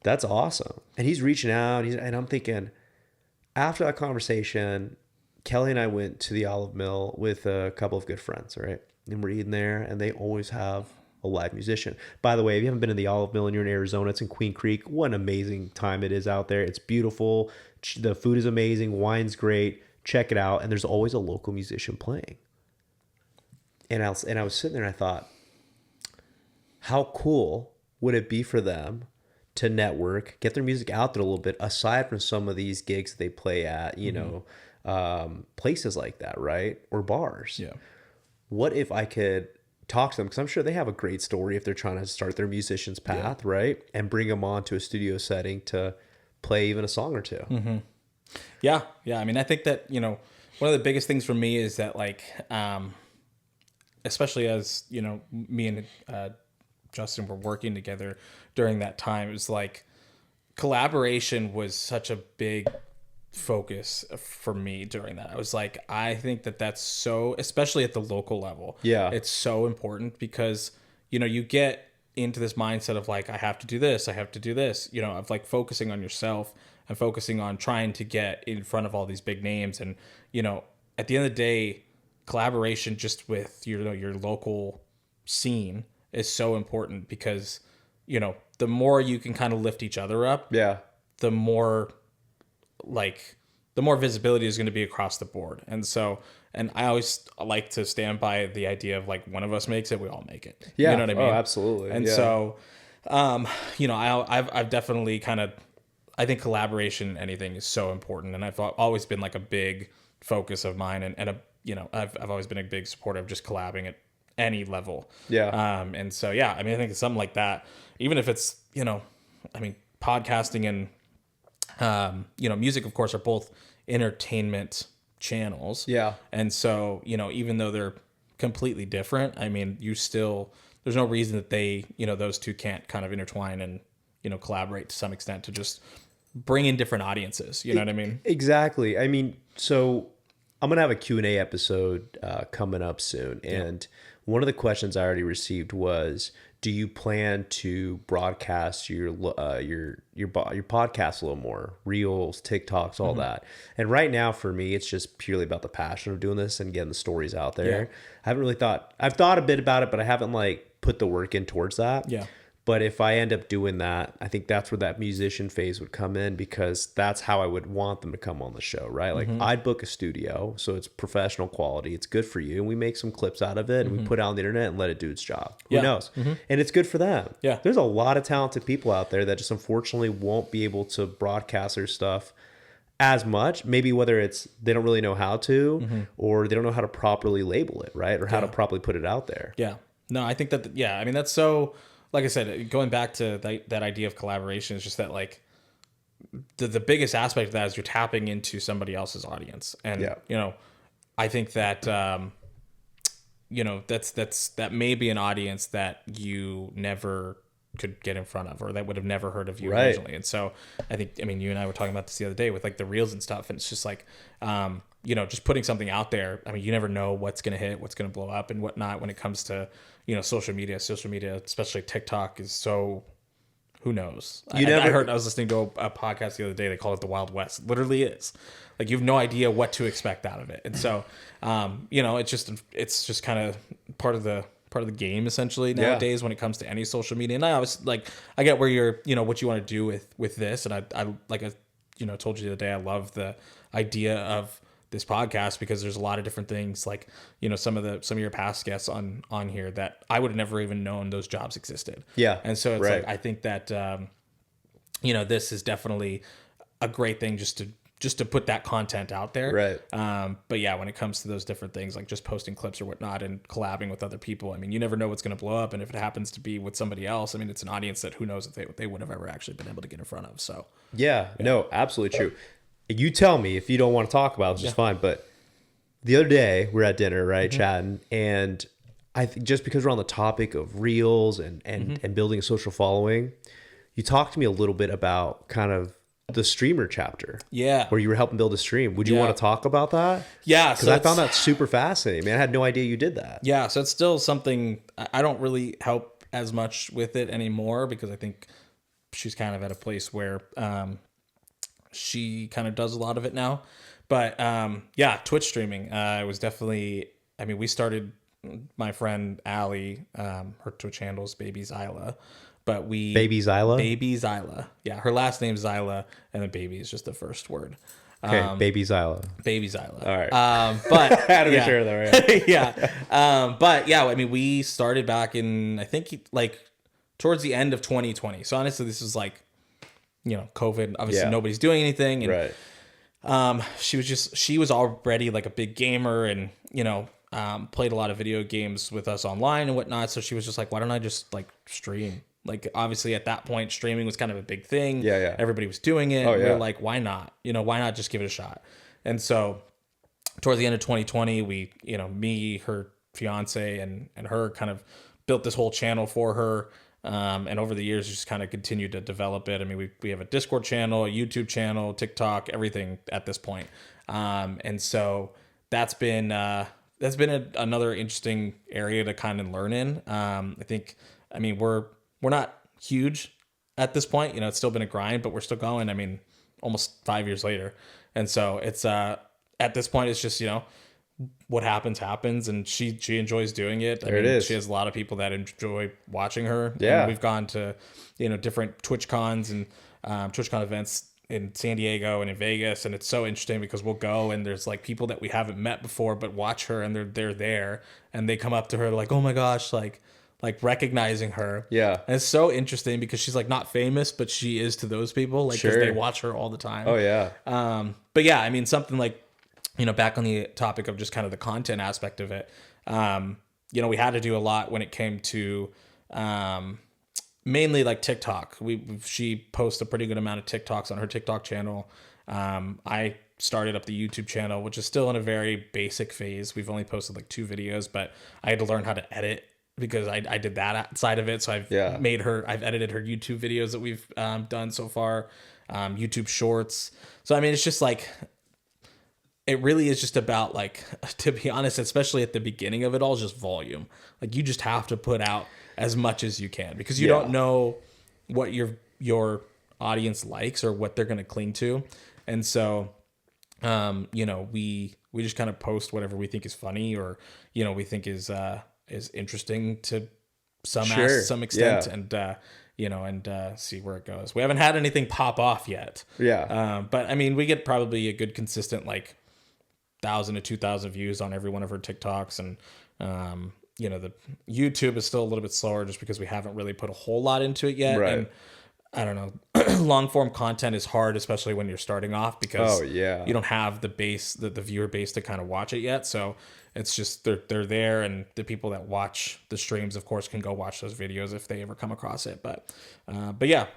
Speaker 1: that's awesome. And he's reaching out. And I'm thinking, after that conversation, Kelly and I went to the Olive Mill with a couple of good friends, right? And we're eating there, and they always have a live musician. By the way, if you haven't been to the Olive Mill and you're in Arizona, it's in Queen Creek. What an amazing time it is out there. It's beautiful. The food is amazing. Wine's great. Check it out. And there's always a local musician playing. I was sitting there and I thought, how cool would it be for them to network, get their music out there a little bit, aside from some of these gigs that they play at, places like that, right? Or bars.
Speaker 2: Yeah.
Speaker 1: What if I could talk to them? Because I'm sure they have a great story if they're trying to start their musician's path, right? And bring them on to a studio setting to play even a song or two.
Speaker 2: Mm-hmm. Yeah. Yeah. I mean, I think that, one of the biggest things for me is that, like, especially as, me and Justin were working together during that time, it was like collaboration was such a big focus for me during that. I was like, I think that that's so, especially at the local level.
Speaker 1: Yeah.
Speaker 2: It's so important because, you get into this mindset of like, I have to do this, I have to do this, of like focusing on yourself and focusing on trying to get in front of all these big names. And, at the end of the day, collaboration just with your local scene is so important because, the more you can kind of lift each other up,
Speaker 1: Yeah.
Speaker 2: the more visibility is going to be across the board. And so, and I always like to stand by the idea of like, one of us makes it, we all make it.
Speaker 1: Yeah.
Speaker 2: You know what I mean?
Speaker 1: Oh, absolutely.
Speaker 2: And so, I've definitely I think collaboration in anything is so important. And I've always been like a big focus of mine I've always been a big supporter of just collabing at any level.
Speaker 1: Yeah.
Speaker 2: And so, yeah, I mean, I think it's something like that, even if it's, podcasting and, music, of course, are both entertainment channels.
Speaker 1: Yeah.
Speaker 2: And so, even though they're completely different, I mean, there's no reason that they, those two can't kind of intertwine and, collaborate to some extent to just bring in different audiences. You know what I mean?
Speaker 1: Exactly. I mean, so I'm going to have a Q&A episode coming up soon. And one of the questions I already received was, do you plan to broadcast your podcast a little more, reels, TikToks, all that? And right now for me, it's just purely about the passion of doing this and getting the stories out there.
Speaker 2: Yeah.
Speaker 1: I haven't really I've thought a bit about it, but I haven't like put the work in towards that.
Speaker 2: Yeah.
Speaker 1: But if I end up doing that, I think that's where that musician phase would come in, because that's how I would want them to come on the show, right? Like I'd book a studio, so it's professional quality. It's good for you. And we make some clips out of it and we put it on the internet and let it do its job. Who knows? And it's good for them.
Speaker 2: Yeah.
Speaker 1: There's a lot of talented people out there that just unfortunately won't be able to broadcast their stuff as much. Maybe whether it's they don't really know how to or they don't know how to properly label it, right? Or how to properly put it out there.
Speaker 2: Yeah. No, I think that, I mean, that's so, like I said, going back to that idea of collaboration is just that, like, the biggest aspect of that is you're tapping into somebody else's audience. And, I think that, that may be an audience that you never could get in front of, or that would have never heard of you originally. And so I think, you and I were talking about this the other day with like the reels and stuff. And it's just like, just putting something out there. I mean, you never know what's going to hit, what's going to blow up and whatnot when it comes to, social media, especially TikTok is so, who knows? I was listening to a podcast the other day. They call it the Wild West. It literally is. Like, you have no idea what to expect out of it. And so, it's just kind of part of the game essentially nowadays when it comes to any social media. And I was like, I get where you're, what you want to do with this. And I like I told you the other day, I love the idea of this podcast because there's a lot of different things, like, some of your past guests on here that I would have never even known those jobs existed.
Speaker 1: Yeah.
Speaker 2: And so it's like, I think that, this is definitely a great thing just to put that content out there.
Speaker 1: Right.
Speaker 2: But yeah, when it comes to those different things, like just posting clips or whatnot and collabing with other people, I mean, you never know what's going to blow up. And if it happens to be with somebody else, I mean, it's an audience that who knows if they would have ever actually been able to get in front of. So
Speaker 1: yeah. No, absolutely true. You tell me if you don't want to talk about it, it's just fine. But the other day we're at dinner, right, chatting, and I think just because we're on the topic of reels and building a social following, you talked to me a little bit about kind of the streamer chapter.
Speaker 2: Yeah.
Speaker 1: Where you were helping build a stream. Would you want to talk about that?
Speaker 2: Yeah.
Speaker 1: Because I found that super fascinating, man. I had no idea you did that.
Speaker 2: Yeah. So it's still something I don't really help as much with it anymore because I think she's kind of at a place where she kind of does a lot of it now. But Twitch streaming. It was definitely, we started, my friend Allie, her Twitch handle's Baby Zyla. But
Speaker 1: Baby Zyla?
Speaker 2: Baby Zyla. Yeah, her last name's Zyla, and then baby is just the first word.
Speaker 1: Okay, Baby Zyla.
Speaker 2: Baby Zyla.
Speaker 1: All right.
Speaker 2: But
Speaker 1: I had to be sure though, right?
Speaker 2: yeah. But yeah, I mean, we started back in, I think, like towards the end of 2020. So honestly, this is like, COVID. Obviously, nobody's doing anything, and she was already like a big gamer, and played a lot of video games with us online and whatnot. So she was just like, why don't I just like stream? Like, obviously at that point, streaming was kind of a big thing.
Speaker 1: Yeah.
Speaker 2: Everybody was doing it.
Speaker 1: Oh, yeah.
Speaker 2: We were like, why not? Why not just give it a shot? And so towards the end of 2020, we, me, her fiance, and her kind of built this whole channel for her. And over the years, just kind of continued to develop it. I mean, we have a Discord channel, a YouTube channel, TikTok, everything at this point. And so that's been another interesting area to kind of learn in. I mean, we're not huge at this point. It's still been a grind, but we're still going. I mean, almost 5 years later. And so it's at this point, it's just, what happens, and she enjoys doing it.
Speaker 1: It is.
Speaker 2: She has a lot of people that enjoy watching her.
Speaker 1: Yeah.
Speaker 2: And we've gone to, different Twitch cons and TwitchCon events in San Diego and in Vegas, and it's so interesting because we'll go and there's like people that we haven't met before but watch her, and they're there, and they come up to her like, oh my gosh, like recognizing her.
Speaker 1: Yeah.
Speaker 2: And it's so interesting because she's like not famous, but she is to those people, like, because they watch her all the time.
Speaker 1: Oh yeah.
Speaker 2: But yeah, I mean, something like, back on the topic of just kind of the content aspect of it, we had to do a lot when it came to mainly like TikTok. She posts a pretty good amount of TikToks on her TikTok channel. I started up the YouTube channel, which is still in a very basic phase. We've only posted like 2 videos, but I had to learn how to edit because I did that side of it. So I've edited her YouTube videos that we've done so far, YouTube shorts. So, I mean, it's just like, it really is just about, like, to be honest, especially at the beginning of it all, just volume. Like, you just have to put out as much as you can because you don't know what your audience likes or what they're going to cling to. And so, we just kind of post whatever we think is funny or, we think is interesting to some extent, and see where it goes. We haven't had anything pop off yet.
Speaker 1: Yeah.
Speaker 2: But I mean, we get probably a good consistent, like, 1,000 to 2,000 views on every one of her TikToks. And, the YouTube is still a little bit slower just because we haven't really put a whole lot into it yet.
Speaker 1: Right.
Speaker 2: And I don't know, long form content is hard, especially when you're starting off because you don't have the base, the viewer base to kind of watch it yet. So it's just, they're there. And the people that watch the streams, of course, can go watch those videos if they ever come across it. But yeah,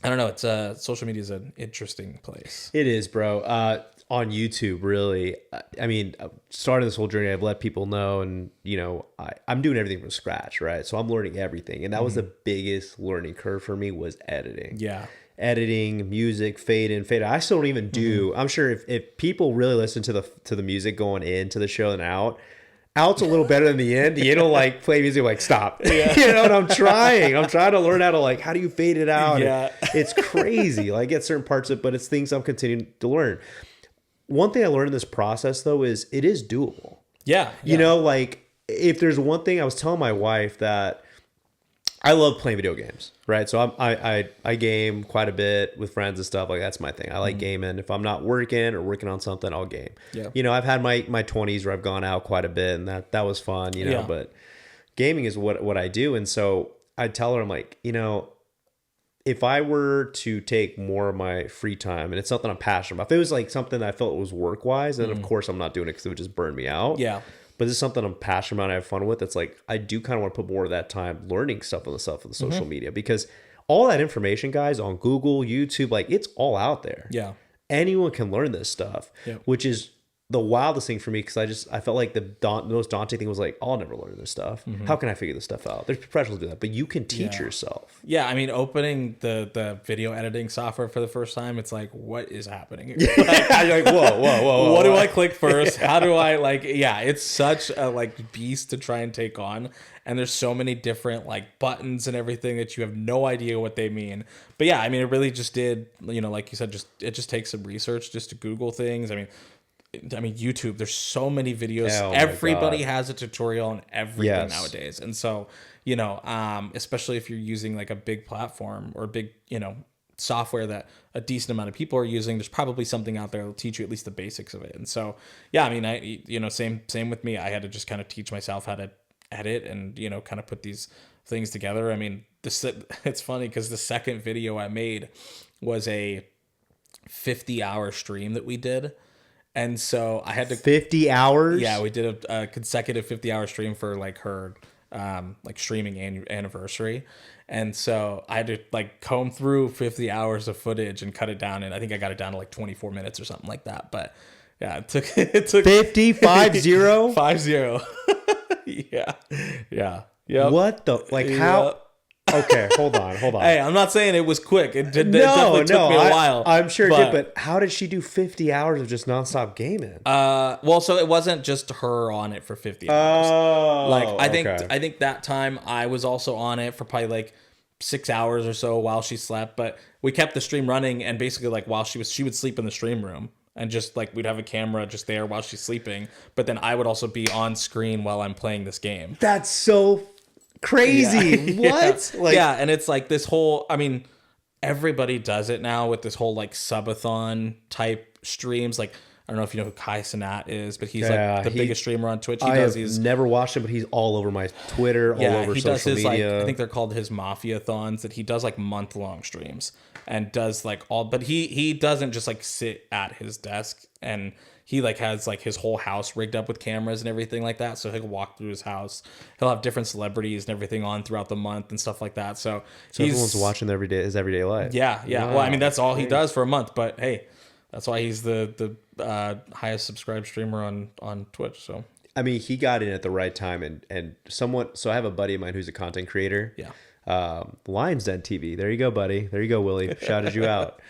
Speaker 2: I don't know. It's social media is an interesting place.
Speaker 1: It is, bro. On YouTube, really. I mean, starting this whole journey, I've let people know, and I'm doing everything from scratch, right? So I'm learning everything, and that was the biggest learning curve for me was editing.
Speaker 2: Yeah,
Speaker 1: editing, music, fade in, fade out. I still don't even do. I'm sure if people really listen to the music going into the show and out's a little better than the end. You don't like play music like stop. Yeah. And I'm trying to learn how to like, how do you fade it out?
Speaker 2: Yeah.
Speaker 1: It's crazy. Like I get certain parts of it, but it's things I'm continuing to learn. One thing I learned in this process though is it is doable.
Speaker 2: Yeah.
Speaker 1: Like if there's one thing I was telling my wife that I love playing video games, right? So I game quite a bit with friends and stuff. Like that's my thing. I like gaming. If I'm not working or working on something, I'll game.
Speaker 2: Yeah.
Speaker 1: I've had my 20s where I've gone out quite a bit, and that was fun. But gaming is what I do. And so I tell her, I'm like, if I were to take more of my free time, and it's something I'm passionate about, if it was like something that I felt was work wise, then of course I'm not doing it because it would just burn me out.
Speaker 2: Yeah.
Speaker 1: But this is something I'm passionate about and I have fun with. It's like, I do kind of want to put more of that time learning stuff on the social media, because all that information, guys, on Google, YouTube, like it's all out there.
Speaker 2: Yeah.
Speaker 1: Anyone can learn this stuff, which is the wildest thing for me. Cause I felt like the most daunting thing was like, I'll never learn this stuff. How can I figure this stuff out? There's professionals do that, but you can teach yourself.
Speaker 2: Yeah. I mean, opening the video editing software for the first time, it's like, what is happening here?
Speaker 1: You're like, whoa.
Speaker 2: What do I click first? How do I it's such a beast to try and take on. And there's so many different buttons and everything that you have no idea what they mean. But yeah, I mean, it really just did, like you said, it just takes some research just to Google things. I mean, YouTube, there's so many videos. Everybody has a tutorial on everything nowadays. And so, especially if you're using a big platform or a big, software that a decent amount of people are using, there's probably something out there that'll teach you at least the basics of it. And so, yeah, I mean, same with me. I had to just kind of teach myself how to edit and, kind of put these things together. I mean, it's funny because the second video I made was a 50-hour stream that we did. And so I had to
Speaker 1: 50 hours.
Speaker 2: Yeah, we did a consecutive 50-hour stream for like her streaming anniversary. And so I had to like comb through 50 hours of footage and cut it down. And I think I got it down to like 24 minutes or something like that. But yeah, it took
Speaker 1: 50, 50?
Speaker 2: 50. Yeah. Yeah. Yep.
Speaker 1: What the, like how? Okay, hold on.
Speaker 2: Hey, I'm not saying it was quick. It definitely took me a while.
Speaker 1: I'm sure it did, but how did she do 50 hours of just nonstop gaming?
Speaker 2: Well, so it wasn't just her on it for 50 hours.
Speaker 1: Oh,
Speaker 2: like I think that time I was also on it for probably like 6 hours or so while she slept, but we kept the stream running, and basically like while she would sleep in the stream room. And just like we'd have a camera just there while she's sleeping, but then I would also be on screen while I'm playing this game.
Speaker 1: That's so crazy.
Speaker 2: Yeah.
Speaker 1: What?
Speaker 2: Yeah. Like, yeah, and it's like this whole, I mean, everybody does it now with this whole like subathon type streams. Like, I don't know if you know who Kai Cenat is, but he's like the biggest streamer on Twitch.
Speaker 1: He's never watched him, but he's all over my Twitter, all over social media.
Speaker 2: Like, I think they're called his Mafia-thons, that he does like month-long streams and does like all, but he doesn't just like sit at his desk, and he like has like his whole house rigged up with cameras and everything like that. So he'll walk through his house. He'll have different celebrities and everything on throughout the month and stuff like that. So
Speaker 1: everyone's watching his everyday life.
Speaker 2: Yeah. Wow. Well, I mean, that's all he does for a month, but hey, that's why he's the highest subscribed streamer on Twitch. So
Speaker 1: I mean, he got in at the right time, and somewhat. So I have a buddy of mine who's a content creator.
Speaker 2: Yeah.
Speaker 1: Lions Den TV. There you go, buddy. There you go, Willie. Shouted you out.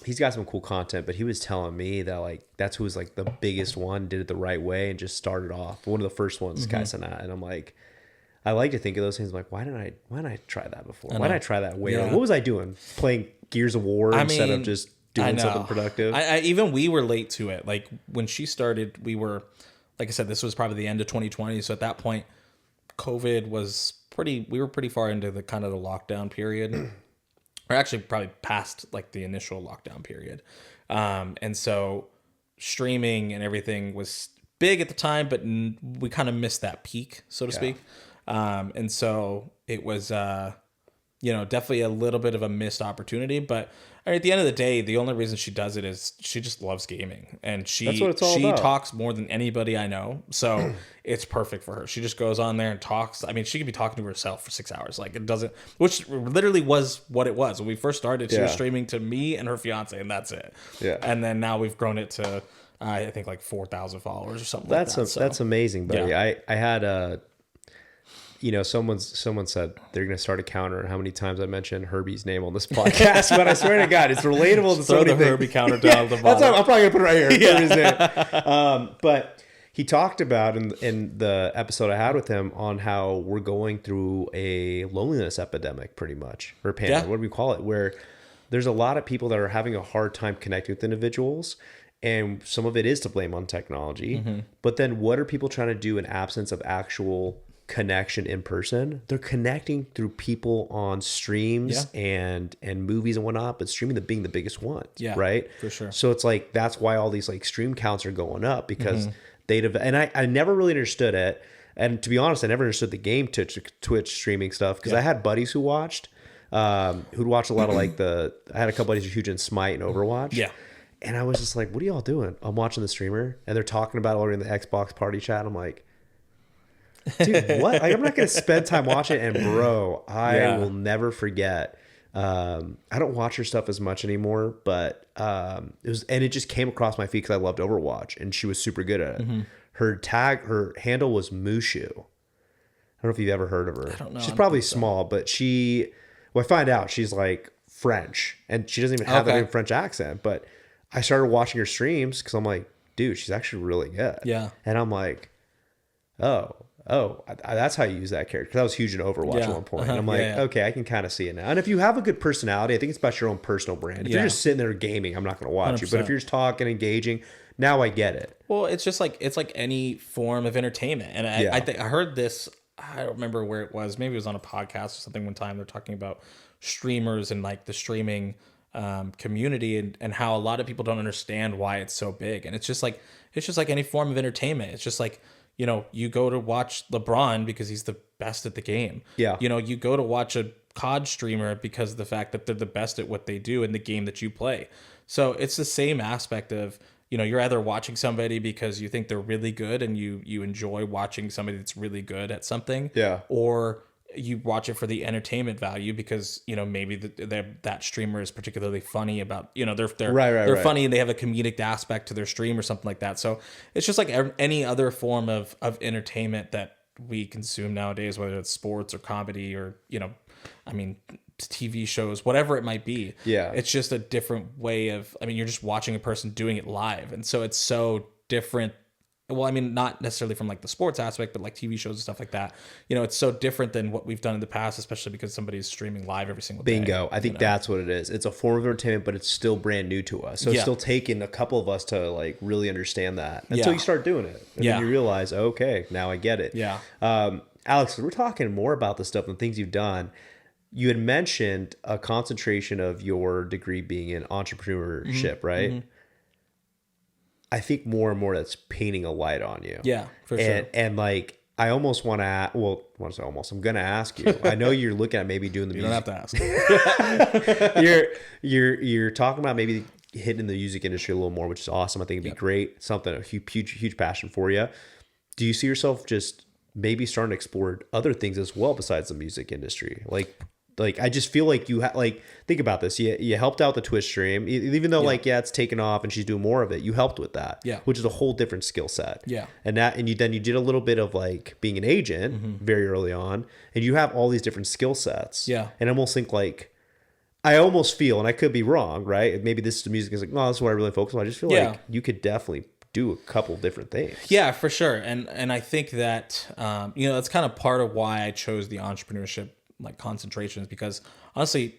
Speaker 1: He's got some cool content, but he was telling me that like that's who was like the biggest one, did it the right way, and just started off. One of the first ones, Kai Cenat. And I'm like, I like to think of those things. I'm like, why didn't I try that before? Why didn't I try that way? Yeah. Like, what was I doing? Playing Gears of War instead of just doing something productive?
Speaker 2: Even we were late to it. Like when she started, we were, like I said, this was probably the end of 2020. So at that point, COVID was we were pretty far into the kind of the lockdown period. Or actually probably past like the initial lockdown period. And so streaming and everything was big at the time, but we kind of missed that peak, so to speak. And so it was, definitely a little bit of a missed opportunity, but at the end of the day, the only reason she does it is she just loves gaming, and she talks more than anybody I know. So it's perfect for her. She just goes on there and talks. I mean, she could be talking to herself for 6 hours. Like which literally was what it was. When we first started, she was streaming to me and her fiance, and that's it.
Speaker 1: Yeah.
Speaker 2: And then now we've grown it to, I think like 4,000 followers or something
Speaker 1: That's amazing, buddy. Yeah. I had someone said they're going to start a counter on how many times I mentioned Herbie's name on this podcast, but I swear to God, it's relatable to so many things.
Speaker 2: Herbie counter down the bottom.
Speaker 1: I'm probably going to put it right here. Herbie's name. But he talked about in the episode I had with him on how we're going through a loneliness epidemic, pretty much, or pandemic, what do we call it, where there's a lot of people that are having a hard time connecting with individuals. And some of it is to blame on technology. Mm-hmm. But then what are people trying to do in absence of actual connection in person? They're connecting through people on streams and movies and whatnot, but streaming being the biggest one, right?
Speaker 2: For sure.
Speaker 1: So it's like that's why all these like stream counts are going up, because I never really understood it. And to be honest, I never understood the game Twitch streaming stuff, because I had buddies who watched who'd watch a lot of like I had a couple buddies who were huge in Smite and Overwatch. Yeah. And I was just like, what are y'all doing? I'm watching the streamer and they're talking about it over in the Xbox party chat. I'm like, dude, what? Like, I'm not going to spend time watching it. And bro, I will never forget. I don't watch her stuff as much anymore, but it just came across my feed because I loved Overwatch and she was super good at it. Mm-hmm. Her handle was Mushu. I don't know if you've ever heard of her. I don't know. She's probably small, but I find out she's like French and she doesn't even have a French accent, but I started watching her streams because I'm like, dude, she's actually really good. Yeah. And I'm like, that's how you use that character. Because I was huge in Overwatch at one point. And I'm like, okay, I can kind of see it now. And if you have a good personality, I think it's about your own personal brand. If you're just sitting there gaming, I'm not going to watch 100%. You. But if you're just talking, engaging, now I get it.
Speaker 2: Well, it's just like, it's like any form of entertainment. And I heard this, I don't remember where it was. Maybe it was on a podcast or something one time. They're talking about streamers and like the streaming community, and how a lot of people don't understand why it's so big. And it's just like any form of entertainment. It's just like, you know, you go to watch LeBron because he's the best at the game.
Speaker 1: Yeah.
Speaker 2: You know, you go to watch a COD streamer because of the fact that they're the best at what they do in the game that you play. So it's the same aspect of, you know, you're either watching somebody because you think they're really good and you enjoy watching somebody that's really good at something.
Speaker 1: Yeah.
Speaker 2: Or you watch it for the entertainment value because, you know, maybe that streamer is particularly funny about, you know, they're funny and they have a comedic aspect to their stream or something like that. So it's just like any other form of entertainment that we consume nowadays, whether it's sports or comedy or, you know, I mean, TV shows, whatever it might be.
Speaker 1: Yeah.
Speaker 2: It's just a different way of, I mean, you're just watching a person doing it live. And so it's so different. Well, I mean, not necessarily from like the sports aspect, but like TV shows and stuff like that. You know, it's so different than what we've done in the past, especially because somebody's streaming live every single day.
Speaker 1: Bingo. I think that's what it is. It's a form of entertainment, but it's still brand new to us. So it's still taking a couple of us to like really understand that until you start doing it. And then you realize, okay, now I get it.
Speaker 2: Yeah.
Speaker 1: Alex, we're talking more about the stuff and things you've done. You had mentioned a concentration of your degree being in entrepreneurship, right? Mm-hmm. I think more and more that's painting a light on you.
Speaker 2: Yeah, for sure.
Speaker 1: And like, I almost want to, I'm going to ask you. I know you're looking at maybe doing the music.
Speaker 2: You don't have to ask.
Speaker 1: you're talking about maybe hitting the music industry a little more, which is awesome. I think it'd be great. Something, a huge passion for you. Do you see yourself just maybe starting to explore other things as well besides the music industry? Like I just feel like you think about this. You helped out the Twitch stream, even though it's taken off and she's doing more of it. You helped with that, which is a whole different skill set.
Speaker 2: Yeah,
Speaker 1: and you did a little bit of like being an agent very early on, and you have all these different skill sets.
Speaker 2: Yeah,
Speaker 1: and I almost think like I almost feel, and I could be wrong, right? Maybe this is the music is like, no, this is what I really focus on. I just feel like you could definitely do a couple different things.
Speaker 2: Yeah, for sure, and I think that you know, that's kind of part of why I chose the entrepreneurship like concentrations, because honestly,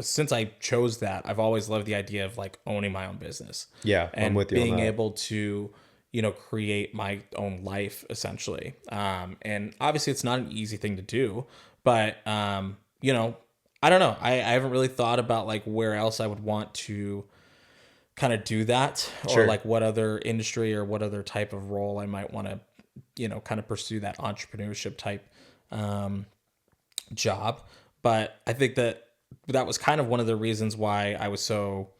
Speaker 2: since I chose that, I've always loved the idea of like owning my own business.
Speaker 1: Yeah,
Speaker 2: and
Speaker 1: I'm with you
Speaker 2: being
Speaker 1: on that.
Speaker 2: able to, you know, create my own life essentially. And obviously it's not an easy thing to do, but you know, I don't know. I haven't really thought about like where else I would want to kind of do that, or like what other industry or what other type of role I might want to, you know, kind of pursue that entrepreneurship type job. But I think that was kind of one of the reasons why I was so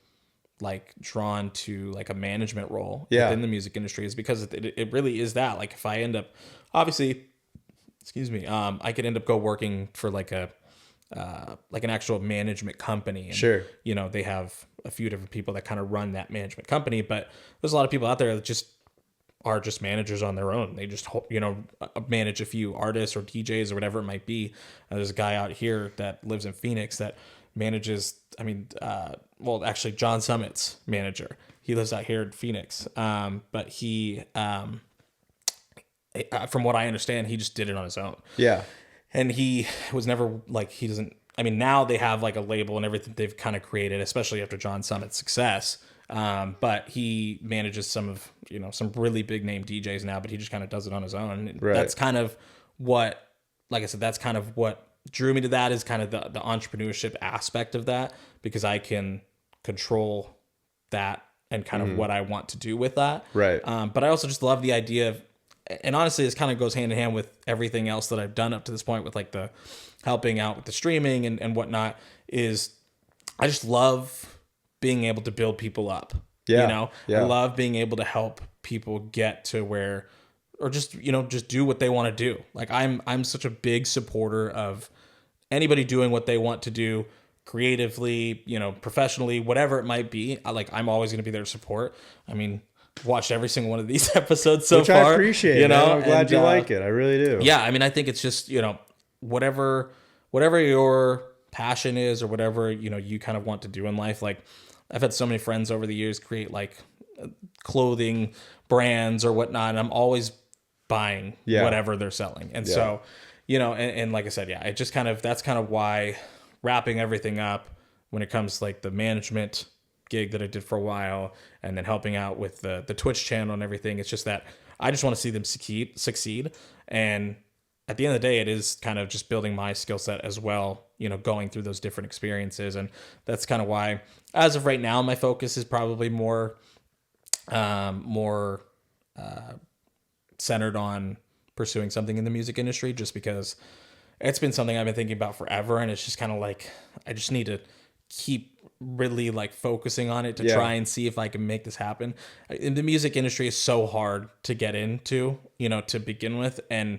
Speaker 2: like drawn to like a management role within the music industry, is because it really is that. Like if I end up, obviously, I could end up working for like an actual management company. And, you know, they have a few different people that kind of run that management company, but there's a lot of people out there that just are just managers on their own. They just, you know, manage a few artists or DJs or whatever it might be. There's a guy out here that lives in Phoenix that manages, actually John Summit's manager. He lives out here in Phoenix. But he, from what I understand, he just did it on his own.
Speaker 1: Yeah.
Speaker 2: And he was never like, he doesn't, I mean, now they have like a label and everything they've kind of created, especially after John Summit's success. But he manages some really big name DJs now, but he just kind of does it on his own.
Speaker 1: Right.
Speaker 2: That's kind of what, like I said, that's kind of what drew me to that, is kind of the entrepreneurship aspect of that, because I can control that and kind of what I want to do with that.
Speaker 1: Right.
Speaker 2: But I also just love the idea of, and honestly, this kind of goes hand in hand with everything else that I've done up to this point with like the helping out with the streaming and whatnot, is I just love being able to build people up.
Speaker 1: Yeah.
Speaker 2: You know, I love being able to help people get to where, or just, you know, just do what they want to do. Like I'm such a big supporter of anybody doing what they want to do creatively, you know, professionally, whatever it might be. I'm always going to be there to support. I mean, watched every single one of these episodes so
Speaker 1: Which
Speaker 2: far.
Speaker 1: I appreciate.
Speaker 2: You know,
Speaker 1: man. I'm glad you like it. I really do.
Speaker 2: Yeah, I mean, I think it's just, you know, whatever your passion is, or whatever, you know, you kind of want to do in life. Like I've had so many friends over the years create like clothing brands or whatnot, and I'm always buying whatever they're selling. And so, you know, and like I said, it just kind of, that's kind of why, wrapping everything up when it comes to like the management gig that I did for a while, and then helping out with the Twitch channel and everything. It's just that I just want to see them succeed. And at the end of the day, it is kind of just building my skill set as well, going through those different experiences. And that's kind of why, as of right now, my focus is probably more centered on pursuing something in the music industry, just because it's been something I've been thinking about forever. And it's just kind of like, I just need to keep really like focusing on it to try and see if I can make this happen. In the music industry is so hard to get into, to begin with. And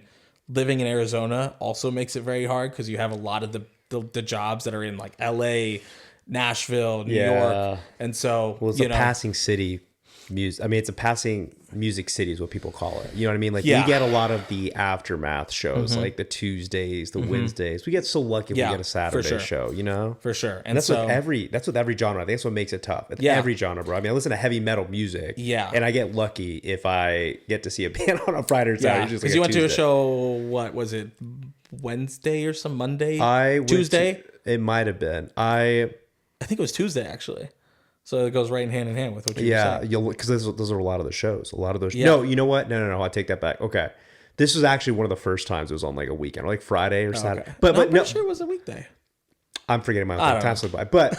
Speaker 2: living in Arizona also makes it very hard because you have a lot of the jobs that are in like LA, Nashville, New York. And so,
Speaker 1: well, it's a passing city music. I mean, it's a passing music city is what people call it. You know what I mean? Like we get a lot of the aftermath shows, like the Tuesdays, the Wednesdays. We get so lucky if we get a Saturday show,
Speaker 2: For sure. And
Speaker 1: that's with every genre. I think that's what makes it tough. It's every genre, bro. I mean, I listen to heavy metal music. Yeah. And I get lucky if I get to see a band on a Friday or Saturday.
Speaker 2: Because you went to a show, what was it, Wednesday or some Monday? Tuesday?
Speaker 1: It might have been. I
Speaker 2: think it was Tuesday, actually. So it goes right hand in hand with what you were saying.
Speaker 1: Yeah, because those are a lot of the shows. A lot of those. Yeah. No, you know what? No. I take that back. Okay, this was actually one of the first times it was on like a weekend, or like Friday or Saturday.
Speaker 2: Okay. But I'm pretty sure it was a weekday.
Speaker 1: I'm forgetting my time slip by. But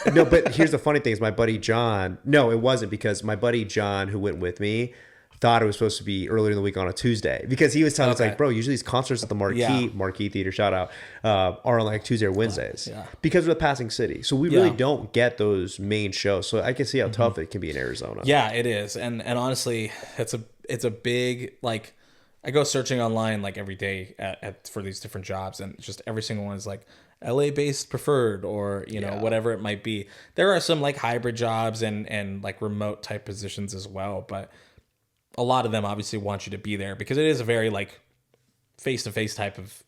Speaker 1: here's the funny thing: is my buddy John. No, it wasn't, because my buddy John, who went with me, thought it was supposed to be earlier in the week on a Tuesday, because he was telling us like, bro, usually these concerts at the Marquee Theater, shout out, are on like Tuesday or Wednesdays because of the passing city. So we really don't get those main shows. So I can see how tough it can be in Arizona.
Speaker 2: Yeah, it is. And honestly, it's a big, like, I go searching online like every day for these different jobs, and just every single one is like LA based preferred, or whatever it might be. There are some like hybrid jobs and like remote type positions as well, but a lot of them obviously want you to be there because it is a very like face-to-face type of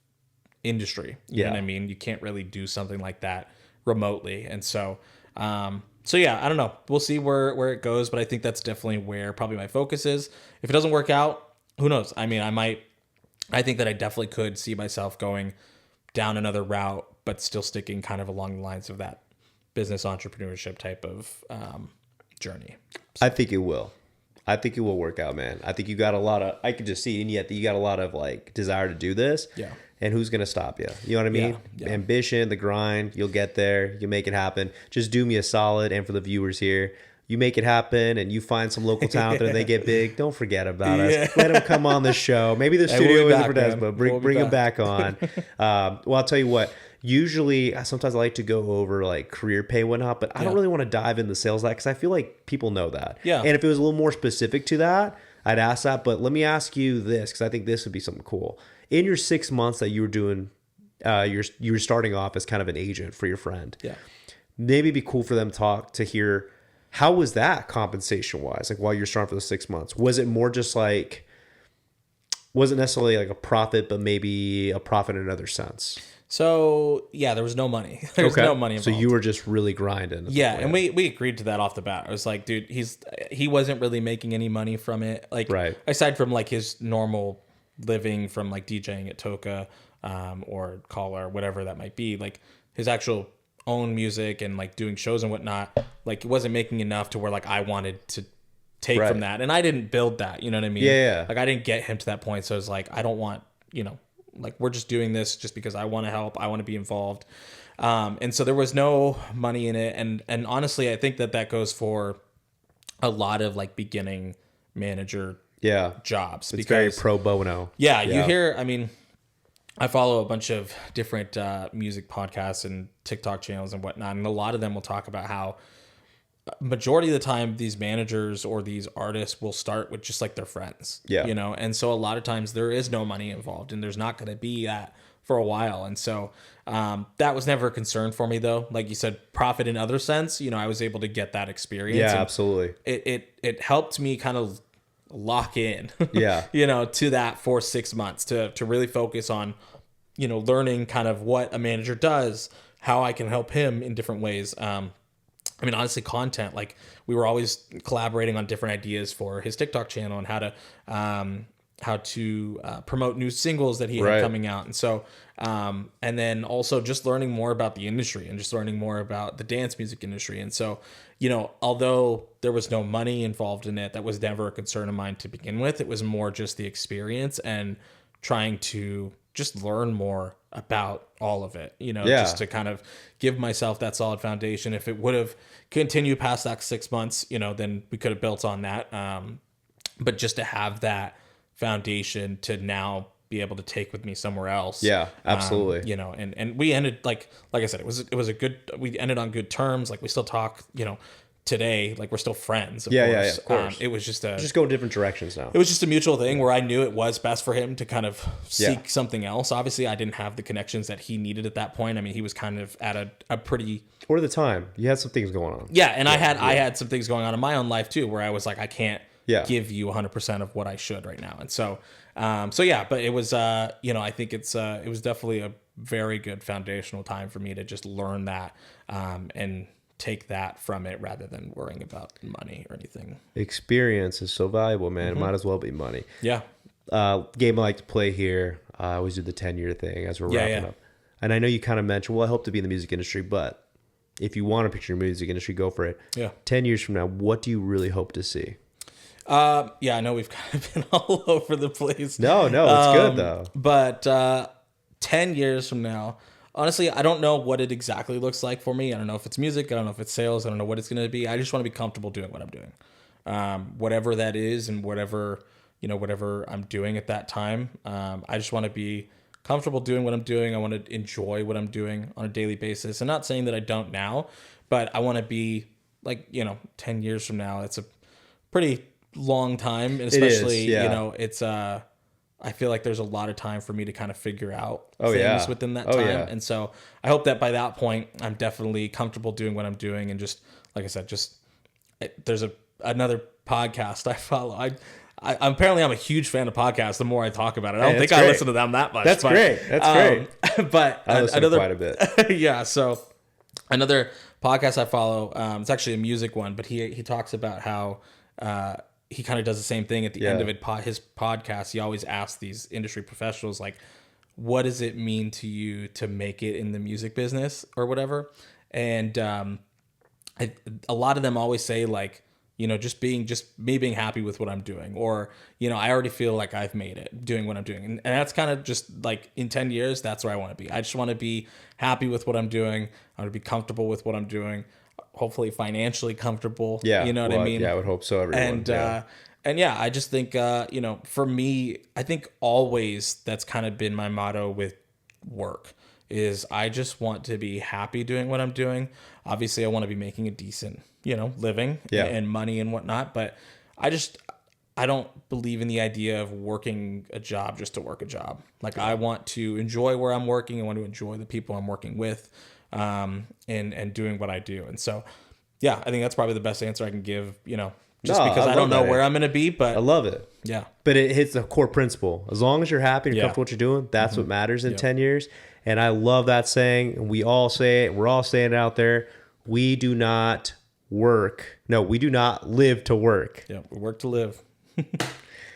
Speaker 2: industry. You know what I mean? You can't really do something like that remotely. And so, I don't know. We'll see where it goes, but I think that's definitely where probably my focus is. If it doesn't work out, who knows? I mean, I think that I definitely could see myself going down another route, but still sticking kind of along the lines of that business entrepreneurship type of journey. So.
Speaker 1: I think it will. I think it will work out, man. I think you got a lot of, I can just see, and yet you got a lot of like desire to do this. Yeah. And who's going to stop you? You know what I mean? Yeah. Ambition, the grind, you'll get there. You'll make it happen. Just do me a solid. And for the viewers here, you make it happen and you find some local talent and they get big. Don't forget about us. Let them come on the show. Maybe the studio isn't for this, but bring them back on. Well, I'll tell you what. Usually, sometimes I like to go over like career pay and whatnot, but I don't really want to dive into sales that because I feel like people know that. Yeah. And if it was a little more specific to that, I'd ask that. But let me ask you this, because I think this would be something cool. In your 6 months that you were doing, you were starting off as kind of an agent for your friend. Yeah. Maybe it'd be cool for them to hear, how was that compensation wise? Like while you're starting for the 6 months, was it more just like, wasn't necessarily like a profit, but maybe a profit in another sense?
Speaker 2: So yeah, there was no money. There's no money involved.
Speaker 1: So you were just really grinding.
Speaker 2: Yeah, and we agreed to that off the bat. I was like, dude, he wasn't really making any money from it. Like, aside from like his normal living from like DJing at Toka, or Calla, or whatever that might be. Like his actual own music and like doing shows and whatnot. Like it wasn't making enough to where like I wanted to take from that, and I didn't build that. You know what I mean? Yeah. Like I didn't get him to that point, so it's like I don't want like we're just doing this just because I want to help. I want to be involved. And so there was no money in it. And honestly, I think that goes for a lot of like beginning manager jobs.
Speaker 1: It's very pro bono.
Speaker 2: Yeah. You hear, I mean, I follow a bunch of different music podcasts and TikTok channels and whatnot. And a lot of them will talk about how majority of the time these managers or these artists will start with just like their friends, and so a lot of times there is no money involved, and there's not going to be that for a while. And so that was never a concern for me, though. Like you said, profit in other sense, I was able to get that experience.
Speaker 1: Yeah, absolutely.
Speaker 2: It helped me kind of lock in, to that for 6 months to really focus on, learning kind of what a manager does, how I can help him in different ways. I mean, honestly, content, like we were always collaborating on different ideas for his TikTok channel and how to promote new singles that he had coming out. And so, and then also just learning more about the industry and just learning more about the dance music industry. And so, although there was no money involved in it, that was never a concern of mine to begin with. It was more just the experience and trying to just learn more about all of it,
Speaker 1: Yeah.
Speaker 2: just to kind of give myself that solid foundation. If it would have continued past that 6 months, then we could have built on that. But just to have that foundation to now be able to take with me somewhere else.
Speaker 1: Yeah, absolutely.
Speaker 2: And we ended like I said, it was a good, we ended on good terms. Like we still talk, today, like we're still friends. Of course.
Speaker 1: Yeah, of course.
Speaker 2: It was
Speaker 1: just go different directions now.
Speaker 2: It was just a mutual thing where I knew it was best for him to kind of seek something else. Obviously, I didn't have the connections that he needed at that point. I mean, he was kind of at a pretty...
Speaker 1: Or the time. You had some things going on.
Speaker 2: Yeah, and I had some things going on in my own life too, where I was like, I can't give you 100% of what I should right now. And so but it was, I think it was definitely a very good foundational time for me to just learn that and take that from it rather than worrying about money or anything.
Speaker 1: Experience is so valuable, man. It might as well be money.
Speaker 2: Yeah.
Speaker 1: Game I like to play here. I always do the 10-year thing as we're wrapping up. And I know you kind of mentioned, well, I hope to be in the music industry, but if you want to picture your music industry, go for it.
Speaker 2: Yeah.
Speaker 1: 10 years from now, what do you really hope to see?
Speaker 2: I know we've kind of been all over the place.
Speaker 1: No, it's good though.
Speaker 2: But 10 years from now, honestly, I don't know what it exactly looks like for me. I don't know if it's music. I don't know if it's sales. I don't know what it's going to be. I just want to be comfortable doing what I'm doing. Whatever that is and whatever I'm doing at that time. I just want to be comfortable doing what I'm doing. I want to enjoy what I'm doing on a daily basis. I'm not saying that I don't now, but I want to be like, 10 years from now, it's a pretty long time. And especially, it's, I feel like there's a lot of time for me to kind of figure out things within that time.
Speaker 1: Yeah.
Speaker 2: And so I hope that by that point, I'm definitely comfortable doing what I'm doing. And just, like I said, there's another podcast I follow. I'm a huge fan of podcasts. The more I talk about it, I don't think I listen to them that much.
Speaker 1: That's great.
Speaker 2: But
Speaker 1: I listen to quite a bit.
Speaker 2: Yeah. So another podcast I follow, it's actually a music one, but he talks about how, he kind of does the same thing at the end of his podcast. He always asks these industry professionals, like, what does it mean to you to make it in the music business or whatever? And a lot of them always say, like, just me being happy with what I'm doing, or, I already feel like I've made it doing what I'm doing. And that's kind of just like in 10 years, that's where I want to be. I just want to be happy with what I'm doing. I want to be comfortable with what I'm doing. Hopefully financially comfortable.
Speaker 1: Yeah.
Speaker 2: You know what I mean?
Speaker 1: Yeah, I would hope so. Everyone.
Speaker 2: And I just think, for me, I think always that's kind of been my motto with work is I just want to be happy doing what I'm doing. Obviously I want to be making a decent, living and money and whatnot, but I don't believe in the idea of working a job just to work a job. Like I want to enjoy where I'm working. I want to enjoy the people I'm working with. And doing what I do. And so, I think that's probably the best answer I can give, because I don't know where I'm going to be, but
Speaker 1: I love it.
Speaker 2: Yeah.
Speaker 1: But it hits the core principle. As long as you're happy and you're comfortable with what you're doing, that's what matters in 10 years. And I love that saying. And we all say it. We're all saying it out there. We do not work. No, we do not live to work.
Speaker 2: Yeah. We work to live.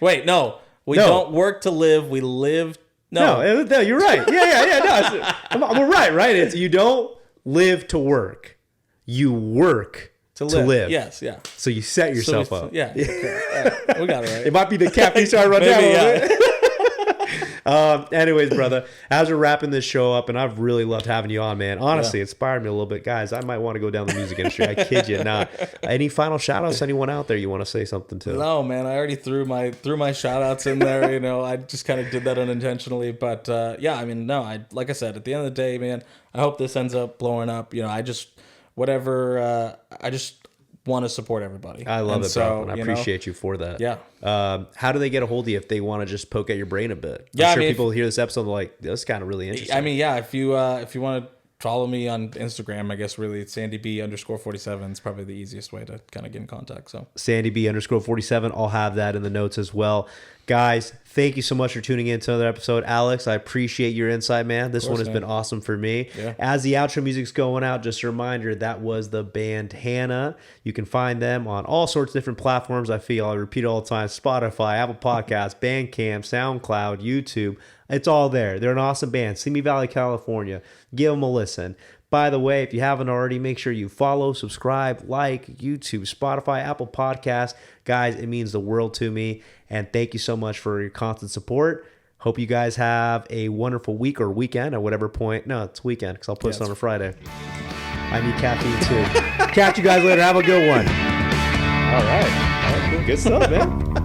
Speaker 2: Wait, no, we don't work to live. We live. No,
Speaker 1: you're right. No, we're right. It's you don't live to work. You work to live.
Speaker 2: Yes, yeah.
Speaker 1: So you set yourself up.
Speaker 2: Yeah. Okay. Right. We got it right.
Speaker 1: It might be the caffeine started run down a little bit. Anyways, brother, as we're wrapping this show up, and I've really loved having you on, man. Honestly, it inspired me a little bit. Guys, I might want to go down the music industry. I kid you not. Any final shout outs? Anyone out there you want to say something to?
Speaker 2: No, man. I already threw my shout outs in there. I just kind of did that unintentionally. But like I said, at the end of the day, man, I hope this ends up blowing up. I just want to support everybody.
Speaker 1: I love it, bro. And I appreciate you for that.
Speaker 2: Yeah.
Speaker 1: How do they get a hold of you if they want to just poke at your brain a bit?
Speaker 2: Yeah,
Speaker 1: I'm sure people hear this episode like, this is kind of really interesting.
Speaker 2: I mean, yeah, if you want to follow me on Instagram, I guess really it's SandyB_47 is probably the easiest way to kind of get in contact. So
Speaker 1: SandyB_47. I'll have that in the notes as well. Guys, thank you so much for tuning in to another episode. Alex, I appreciate your insight, man. This one has been awesome for me.
Speaker 2: Yeah.
Speaker 1: As the outro music's going out, just a reminder, that was the band Hannah. You can find them on all sorts of different platforms. I repeat all the time: Spotify, Apple Podcasts, Bandcamp, SoundCloud, YouTube. It's all there. They're an awesome band. Simi Valley, California. Give them a listen. By the way, if you haven't already, make sure you follow, subscribe, like YouTube, Spotify, Apple Podcasts. Guys, it means the world to me. And thank you so much for your constant support. Hope you guys have a wonderful week or weekend at whatever point. No, it's weekend because I'll post on a Friday. I need caffeine too. Catch you guys later. Have a good one.
Speaker 2: All right. Cool.
Speaker 1: Good stuff, man.